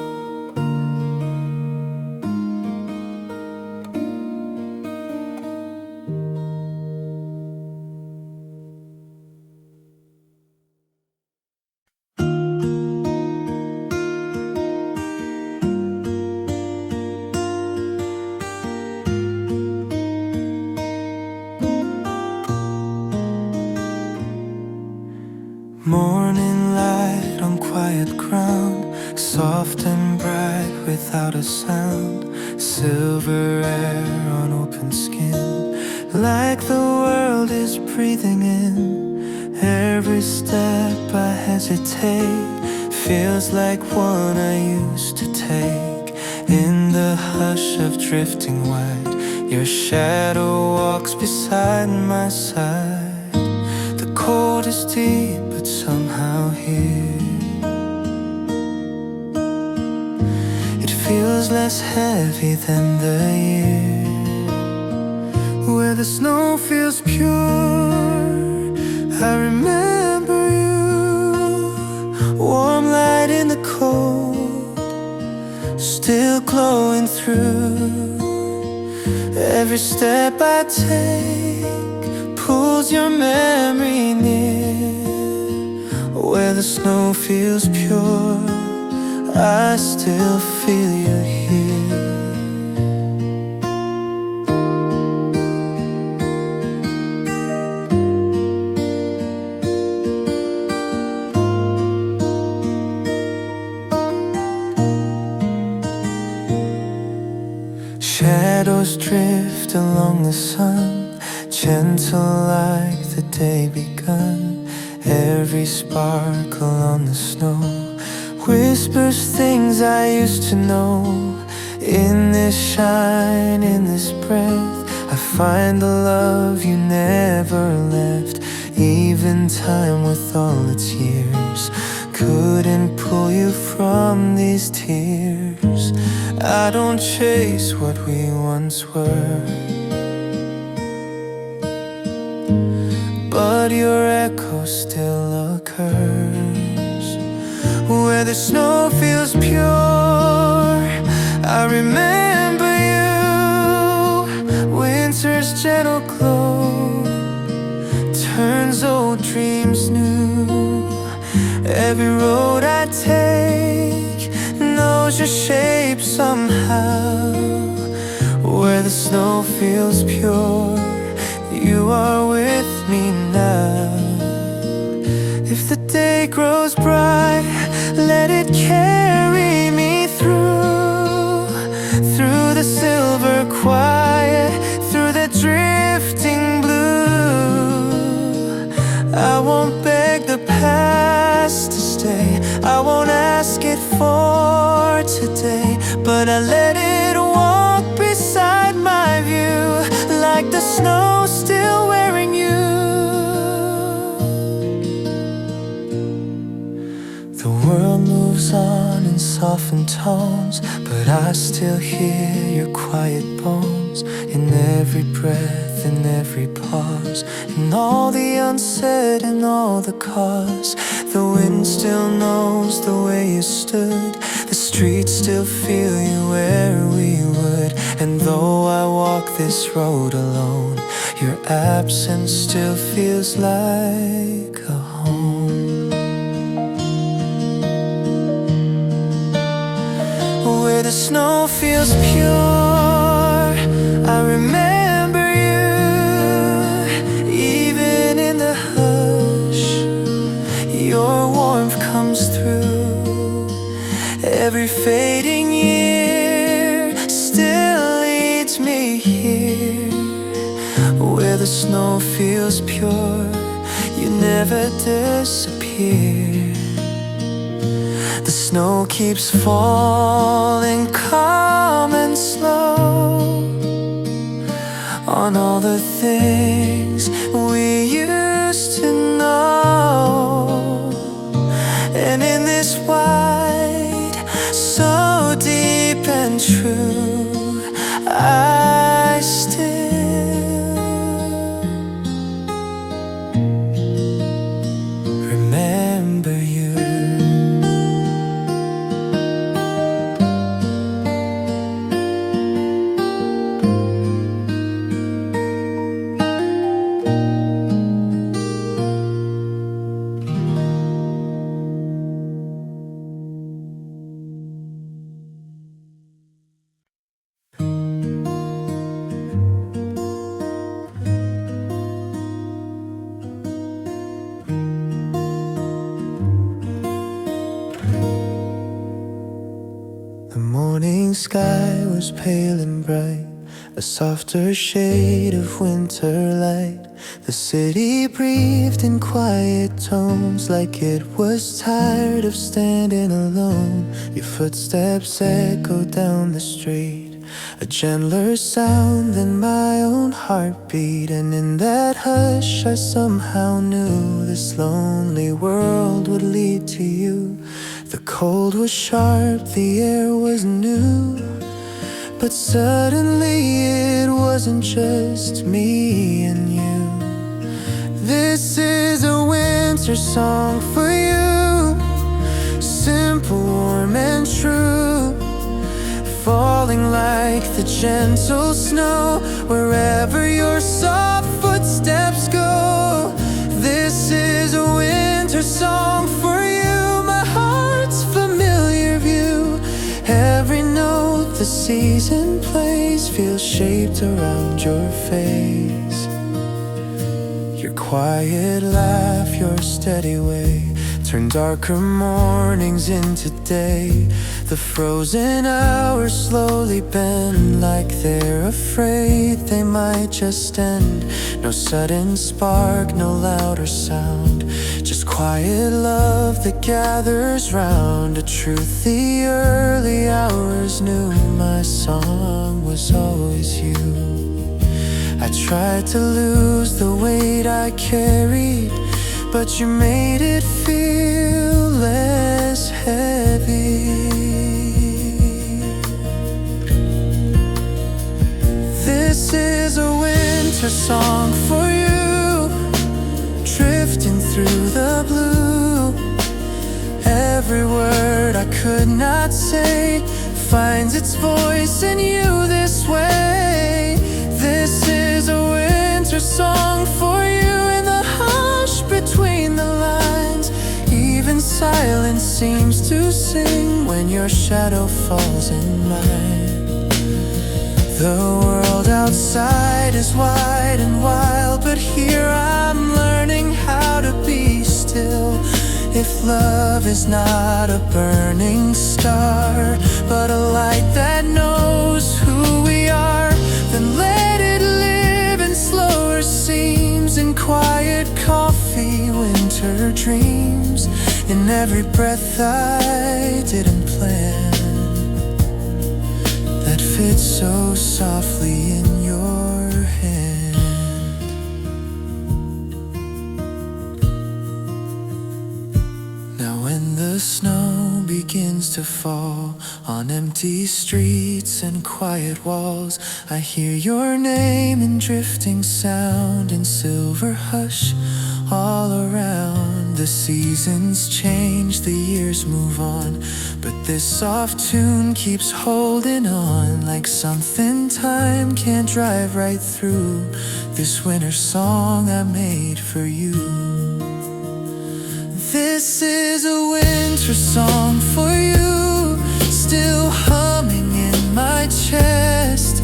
Morning light on quiet ground, soft and bright without a sound, silver air on open skin, like the world is breathing in. Every step I hesitate feels like one I used to take. In the hush of drifting white, your shadow walks beside my side. The cold is deep, but somehow here it feels feels less heavy than the year, where the snow feels pure. I remember you, warm light in the cold, still glowing through. Every step I take pulls your memory near, where the snow feels pure. I still feel you here. Shadows drift along the sun, gentle like the day begun. Every sparkle on the snow whispers things I used to know. In this shine, in this breath, I find the love you never left. Even time with all its years couldn't pull you from these tears. I don't chase what we once were, but your echo still occurs, where the snow feels pure. I remember you, winter's gentle glow turns old dreams new. Every road I take knows your shape somehow, where the snow feels pure. You are with me now. If the day grows bright, let it carry me through the silver quiet, through the drifting blue. I won't beg the past to stay, I won't ask it for today, but I let it walk beside my view, like the snow still wearing you. The world moves on in softened tones, but I still hear your quiet bones in every breath, in every pause, in all the unsaid and all the cause. The wind still knows the way you stood, the streets still feel you where we would. And though I walk this road alone, your absence still feels like a home, where the snow feels pure. I remember you, even in the hush, your warmth comes through. Every fading year still leads me here, where the snow feels pure. You never disappear. The snow keeps falling calm and slow on all the things we used to know. And in this white, so deep and true, I still remember you. The morning sky was pale and bright, a softer shade of winter light. The city breathed in quiet tones, like it was tired of standing alone. Your footsteps echoed down the street, a gentler sound than my own heartbeat. And in that hush I somehow knew this lonely world would lead to you. The cold was sharp, the air was new, but suddenly it wasn't just me and you. This is a winter song for you, simple, warm and true, falling like the gentle snow wherever your soft footsteps go. This is a winter song for you, my heart's familiar view. Every note the season plays feels shaped around your face. Your quiet laugh, your steady way turn darker mornings into day. The frozen hours slowly bend like they're afraid they might just end. No sudden spark, no louder sound, just quiet love that gathers round. A truth the early hours knew, my song was always you. I tried to lose the weight I carried, but you made it feel less heavy. This is a winter song for you, drifting through the blue. Every word I could not say finds its voice in you this way. This is a winter song for you, in the hush between the lines. Even silence seems to sing when your shadow falls in mine. The world outside is wide and wild, but here I'm learning how to be still. If love is not a burning star, but a light that knows who we are, then let it live in slower seams, in quiet coffee, winter dreams, in every breath I didn't plan, that fits so softly in your hand. Now when the snow begins to fall on empty streets and quiet walls, I hear your name in drifting sound, in silver hush all around. The seasons change, the years move on, but this soft tune keeps holding on, like something time can't drive right through. This winter song I made for you. This is a winter song for you, still humming in my chest.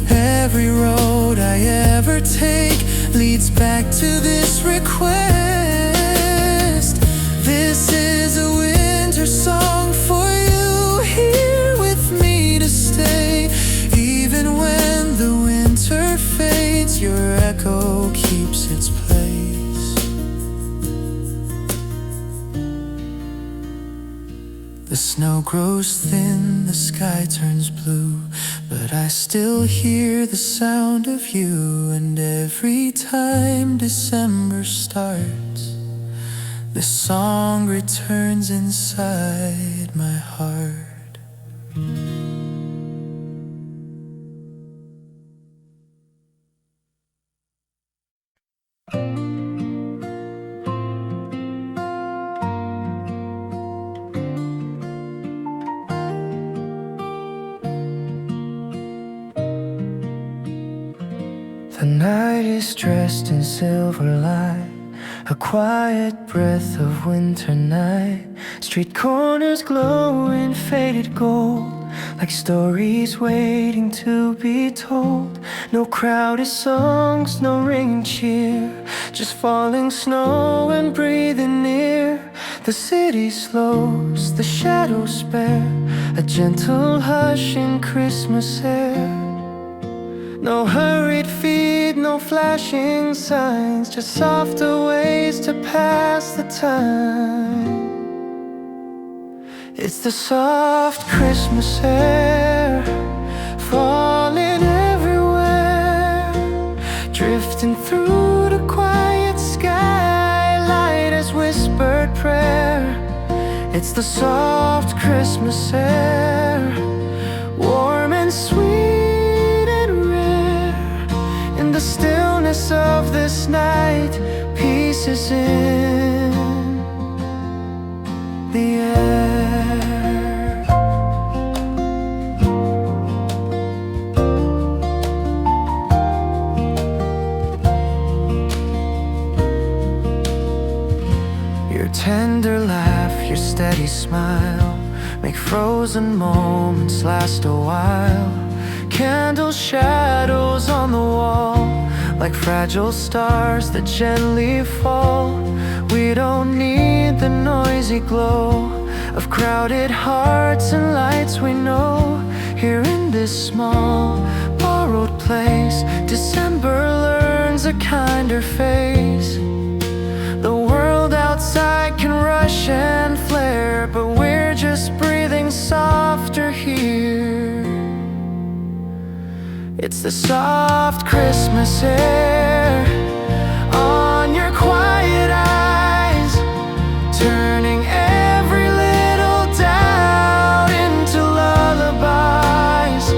Every road I ever take leads back to this request. This is a winter song for you, here with me to stay. Even when the winter fades, your echo keeps its place. The snow grows thin, the sky turns blue, but I still hear the sound of you. And every time December starts, this song returns inside my heart. The night is dressed in silver light, a quiet breath of winter night. Street corners glow in faded gold, like stories waiting to be told. No crowded songs, no ringing cheer, just falling snow and breathing near. The city slows, the shadows spare, a gentle hush in Christmas air. No hurried feet, no flashing signs, just softer ways to pass the time. It's the soft Christmas air, falling everywhere, drifting through the quiet sky, light as whispered prayer. It's the soft Christmas air, warm and sweet and rare. In the stillness of this night, peace is in the air. Your tender laugh, your steady smile make frozen moments last a while. Candle shadows on the wall, like fragile stars that gently fall. We don't need the noisy glow of crowded hearts and lights we know. Here in this small, borrowed place, December learns a kinder face. The world outside can rush and flare, but we're just breathing softer here. It's the soft Christmas air on your quiet eyes, turning every little doubt into lullabies.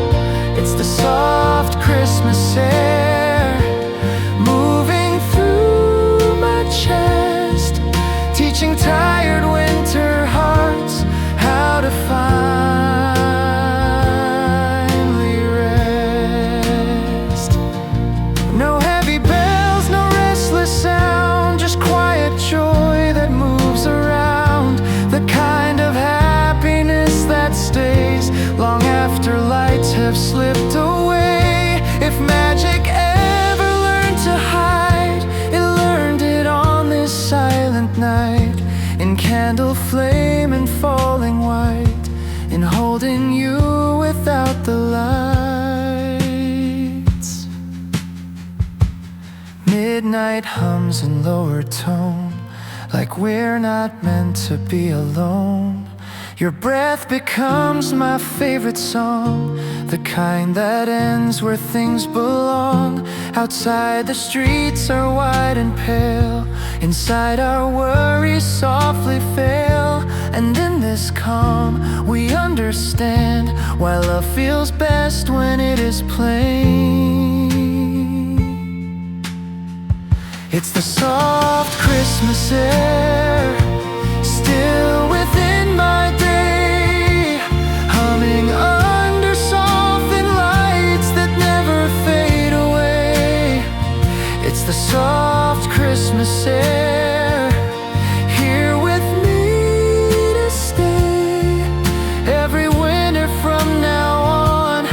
It's the soft Christmas air moving through my chest, teaching tired winter hearts how to finally rest. No heavy bells, no restless sound, just quiet joy that moves around. The kind of happiness that stays long after lights have slipped away. If magic ever learned to hide, it learned it on this silent night, in candle flame and falling white, in holding you without the lights. Midnight hums in lower tone, like we're not meant to be alone. Your breath becomes my favorite song, the kind that ends where things belong. Outside the streets are wide and pale, inside our worries softly fail. And in this calm we understand why love feels best when it is plain. It's the soft Christmas air, still within my day, humming under softened lights that never fade away. It's the soft Christmas air, here with me to stay. Every winter from now on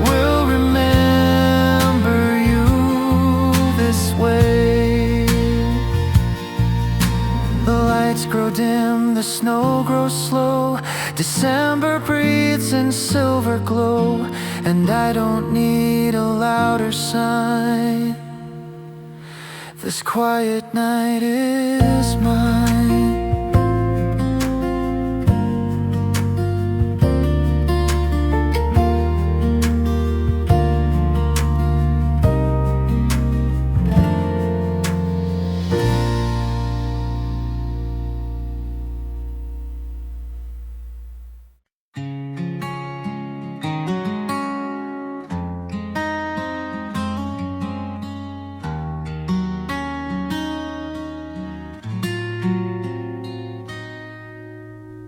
will remember you this way. The lights grow dim, the snow grows slow, December breathes in silver glow, and I don't need a louder sign. This quiet night is mine.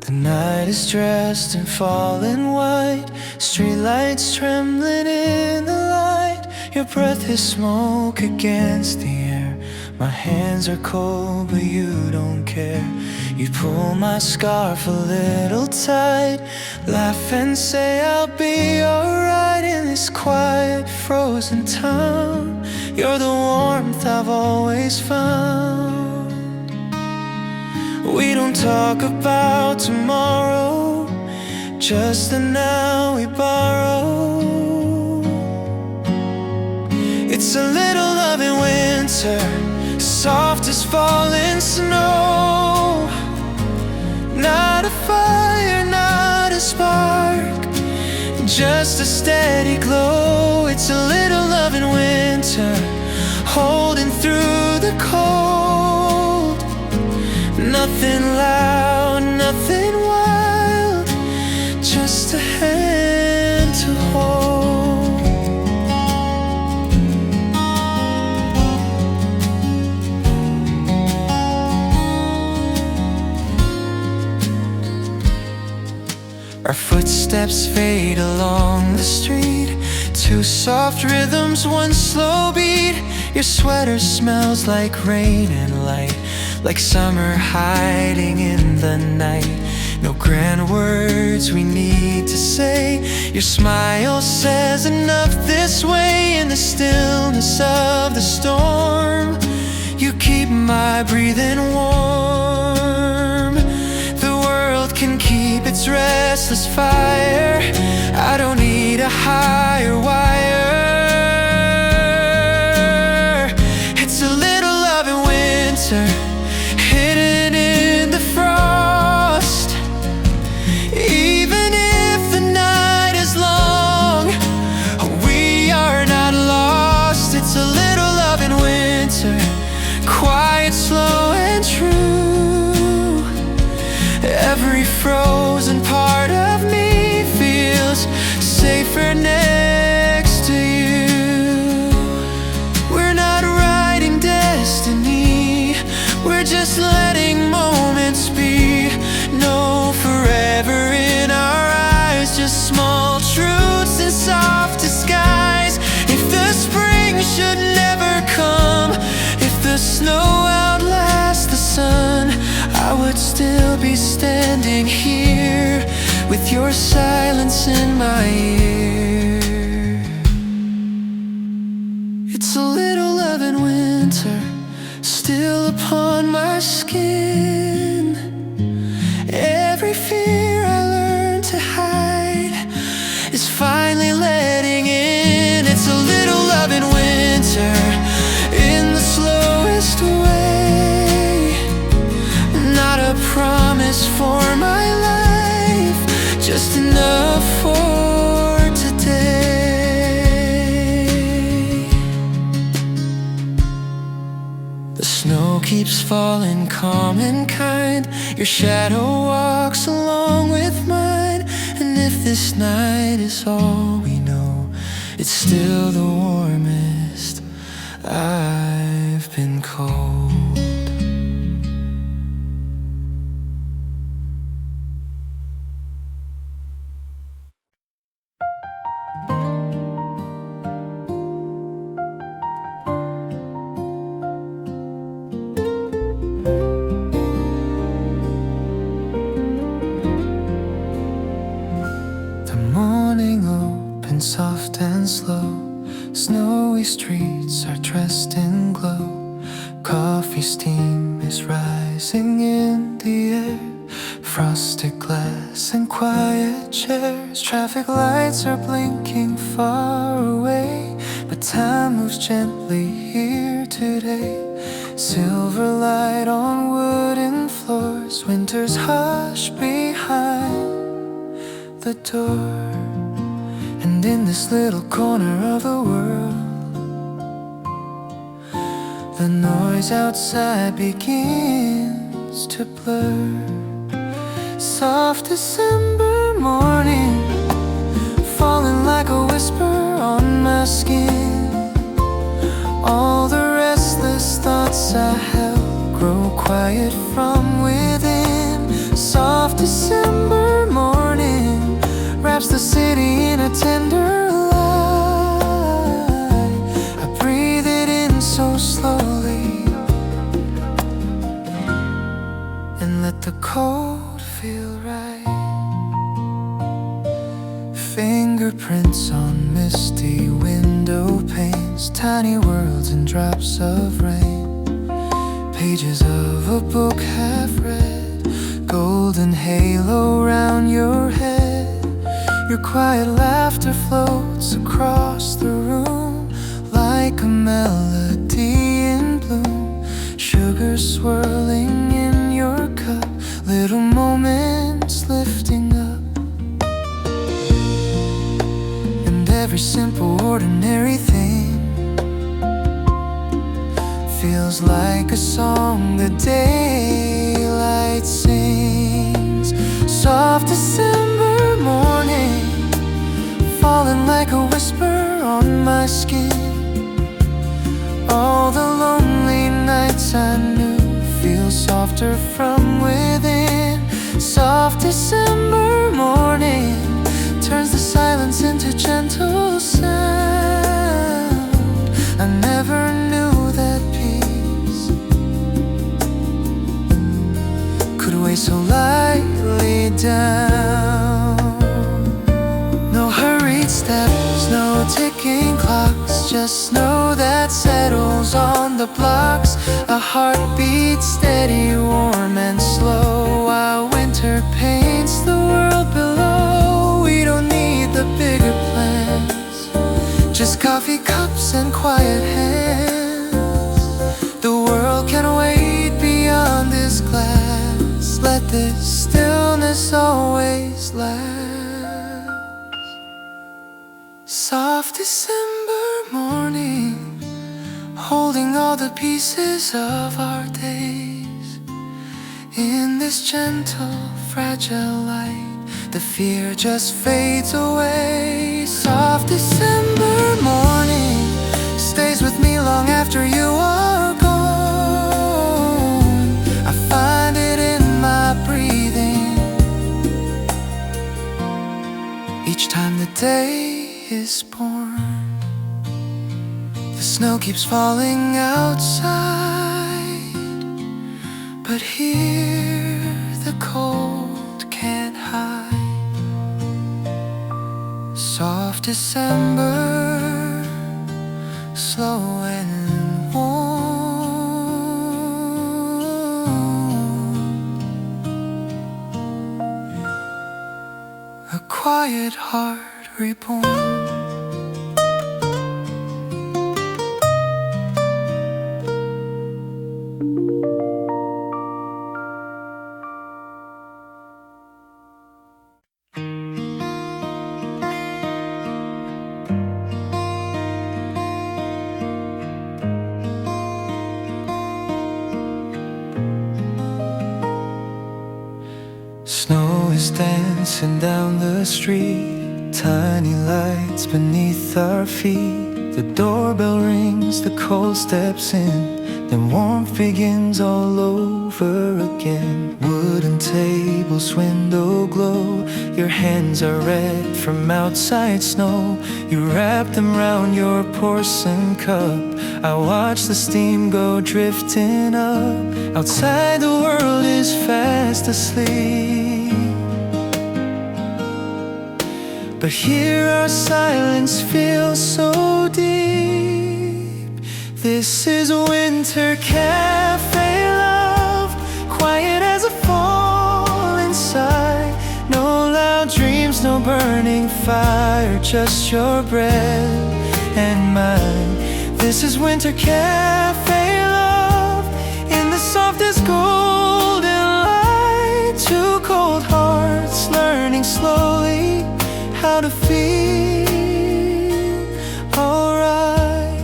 The night is dressed in fallen white, streetlights trembling in the light. Your breath is smoke against the air. My hands are cold, but you don't care. You pull my scarf a little tight, laugh and say I'll be alright in this quiet, frozen town. You're the warmth I've always found. We don't talk about tomorrow, just the now we borrow. It's a little love in winter, soft as falling snow. Not a fire, not a spark, just a steady glow. It's a little love in winter, holding through the cold. Nothing loud, nothing wild, Our footsteps fade along the street, two soft rhythms, one slow beat. Your sweater smells like rain and light, like summer hiding in the night. No grand words we need to say, your smile says enough this way. In the stillness of the storm, you keep my breathing warm. The world can keep its restless fire, I don't need a higher wire. It's a little love in winter, hidden in the frost. Even if the night is long, we are not lost. It's a little love in winter, quiet, slow and true. Every frozen part of me feels safer next to you. We're not writing destiny, we're just letting moments be. No forever in our eyes, just small truths in soft disguise. If the spring should never come, if the snow outlasts the sun, I would still be standing here with your silence in my ear. It's a little love in winter, still upon my skin. Every fear I learned to hide is finally letting in. It's a little love in winter, in the slowest way. Not a promise for my life, just enough for today. The snow keeps falling calm and kind, your shadow walks along with mine. And if this night is all we know, it's still the warmest I've been cold. Soft and slow, snowy streets are dressed in glow. Coffee steam is rising in the air, frosted glass and quiet chairs. Traffic lights are blinking far away, but time moves gently here today. Silver light on wooden floors, winter's hush behind the door. And in this little corner of the world, the noise outside begins to blur. Soft December morning, falling like a whisper on my skin. All the restless thoughts I held grow quiet from within. Soft December morning wraps the city in a tender light. I breathe it in so slowly and let the cold feel right. Fingerprints on misty window panes, tiny worlds and drops of rain. Pages of a book half read, golden halo round your head. Your quiet laughter floats across the room like a melody in bloom. Sugar swirling in your cup, little moments lifting up. And every simple ordinary thing feels like a song the daylight sings. Soft December morning, falling like a whisper on my skin. All the lonely nights I knew feel softer from within. Soft December morning, the snow that settles on the blocks. A heartbeat steady, warm and slow, while winter paints the world below. We don't need the bigger plans, just coffee cups and quiet hands. The world can wait beyond this glass. Let this stillness always last. Soft December morning, holding all the pieces of our days. In this gentle, fragile light, the fear just fades away. Soft December morning stays with me long after you are gone. I find it in my breathing each time the day is born. The snow keeps falling outside, but here the cold can't hide. Soft December, slow and warm. A quiet heart reborn. Snow is dancing down the street, tiny lights beneath our feet. The doorbell rings, the cold steps in, then warmth begins all over again. Wooden tables, window glow, your hands are red from outside snow. You wrap them round your porcelain cup. I watch the steam go drifting up. Outside the world is fast asleep, but here our silence feels so deep. This is winter cafe love, quiet as a fall inside. No loud dreams, no burning fire, just your breath and mine. This is winter cafe love, in the softest golden light. Two cold hearts learning slowly how to feel alright.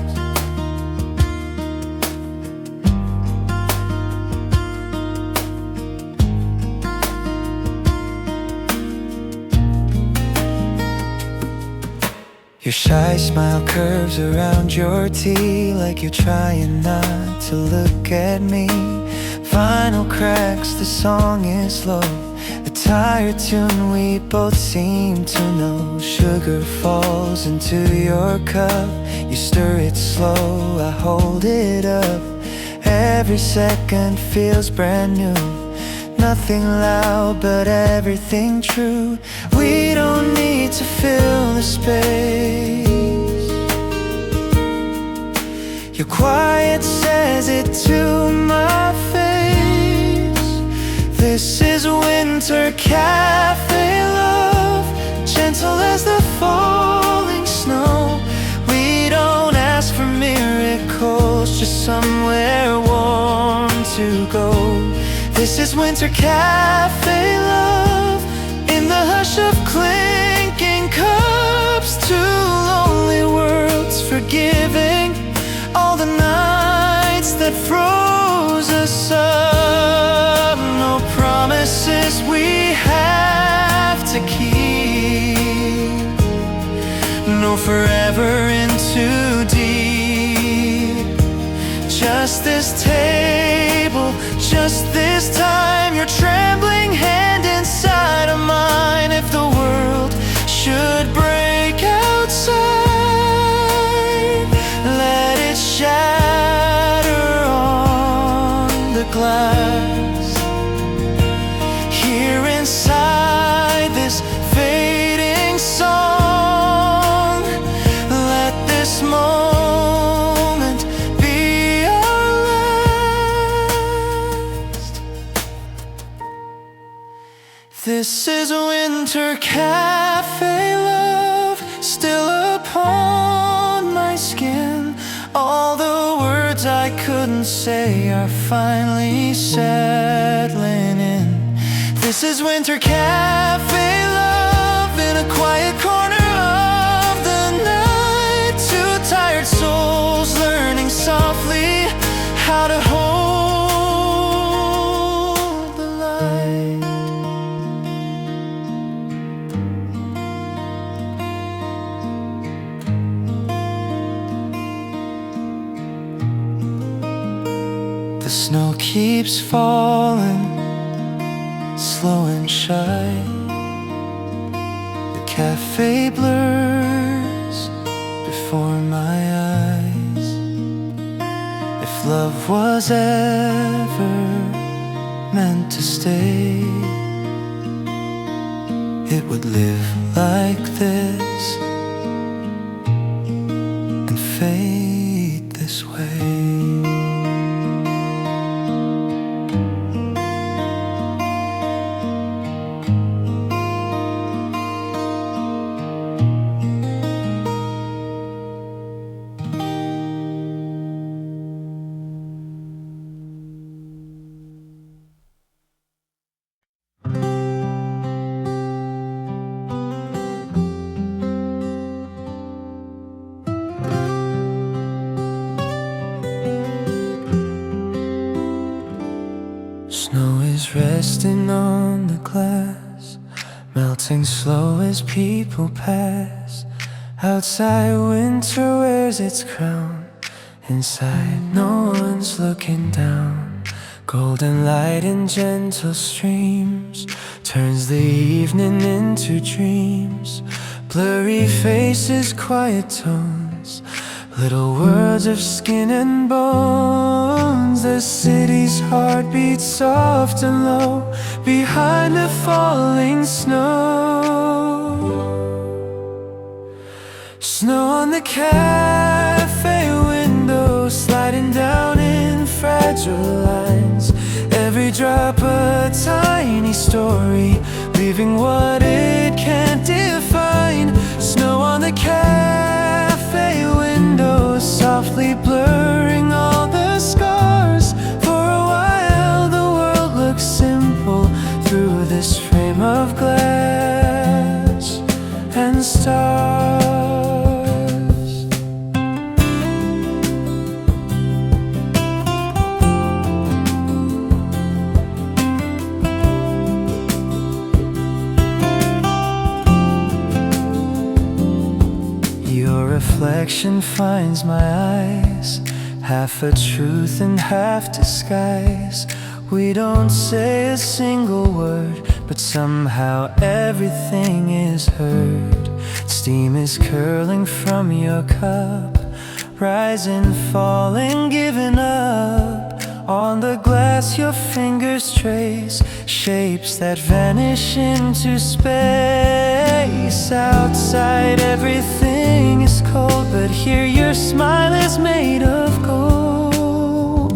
Your shy smile curves around your teeth, like you're trying not to look at me. Vinyl cracks, the song is low, a tired tune we both seem to know. Sugar falls into your cup, you stir it slow, I hold it up. Every second feels brand new, nothing loud but everything true. We don't need to fill the space, your quiet says it to my face. This is winter cafe love, gentle as the falling snow. We don't ask for miracles, just somewhere warm to go. This is winter cafe love, in the hush of clinking cups. Two lonely worlds forgiving all the nights that froze us up. No promises we have to keep, no forever in too deep. Just this table, just this time, your trembling hand inside of mine. If the world should break outside, let it shatter on the glass. Here inside this fading song, let this moment cafe love still upon my skin. All the words I couldn't say are finally settling in. This is winter cafe love in a quiet corner of the night. Two tired souls learning softly how to hold the light. The snow keeps falling, slow and shy. The cafe blurs before my eyes. If love was ever meant to stay, it would live like this and fade this way. Snow is resting on the glass, melting slow as people pass. Outside winter wears its crown, inside no one's looking down. Golden light in gentle streams turns the evening into dreams. Blurry faces, quiet tones, little words of skin and bones. The city's heart beats soft and low behind the falling snow. Snow on the cafe window, sliding down in fragile lines. Every drop a tiny story, leaving what it can't define. Snow on the cafe window, softly blurring all the scars. For a while the world looks simple through this frame of glass and stars. Your reflection finds my eyes, half a truth and half disguise. We don't say a single word, but somehow everything is heard. Steam is curling from your cup, rising, falling, giving up. On the glass your fingers trace shapes that vanish into space. Outside everything is cold, but here your smile is made of gold.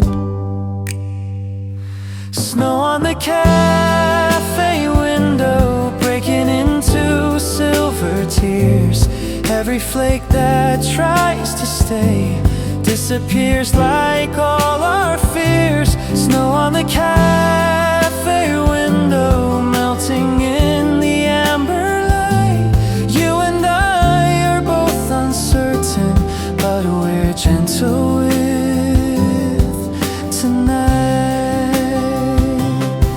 Snow on the cafe window, breaking into silver tears. Every flake that tries to stay disappears like all our fears. Snow on the cafe window, melting in the amber light. You and I are both uncertain, but we're gentle with tonight.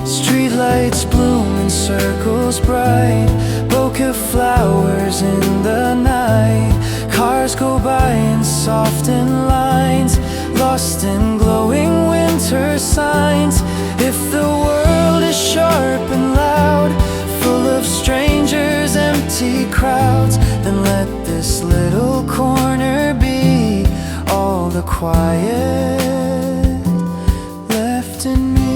Streetlights bloom in circles bright, bouquet flowers in the night. Cars go by in softened lines, lost in glowing winter signs. If the world is sharp and loud, full of strangers, empty crowds, then let this little corner be all the quiet left in me.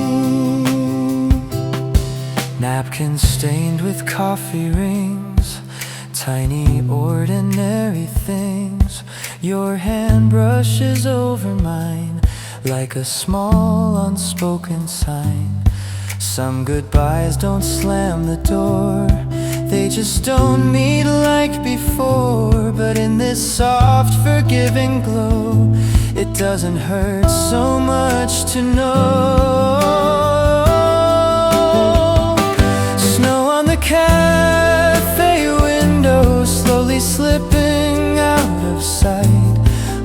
Napkins stained with coffee rings, tiny ordinary things. Your hand brushes over mine like a small unspoken sign. Some goodbyes don't slam the door, They just don't meet like before. But in this soft, forgiving glow, it doesn't hurt so much to know. Snow on the cafe window, slowly slipping out of sight,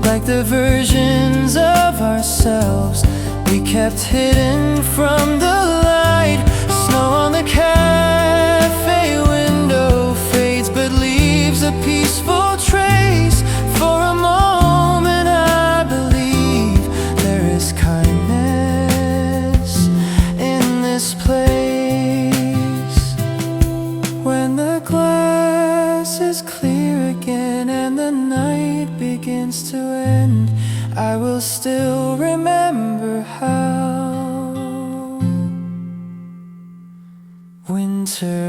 like the versions of ourselves we kept hidden from the light. Snow on the cafe window fades but leaves a peaceful trace. For a moment I believe there is kindness in this place. When the glass is clear again and the night begins to end, I will still remember how winter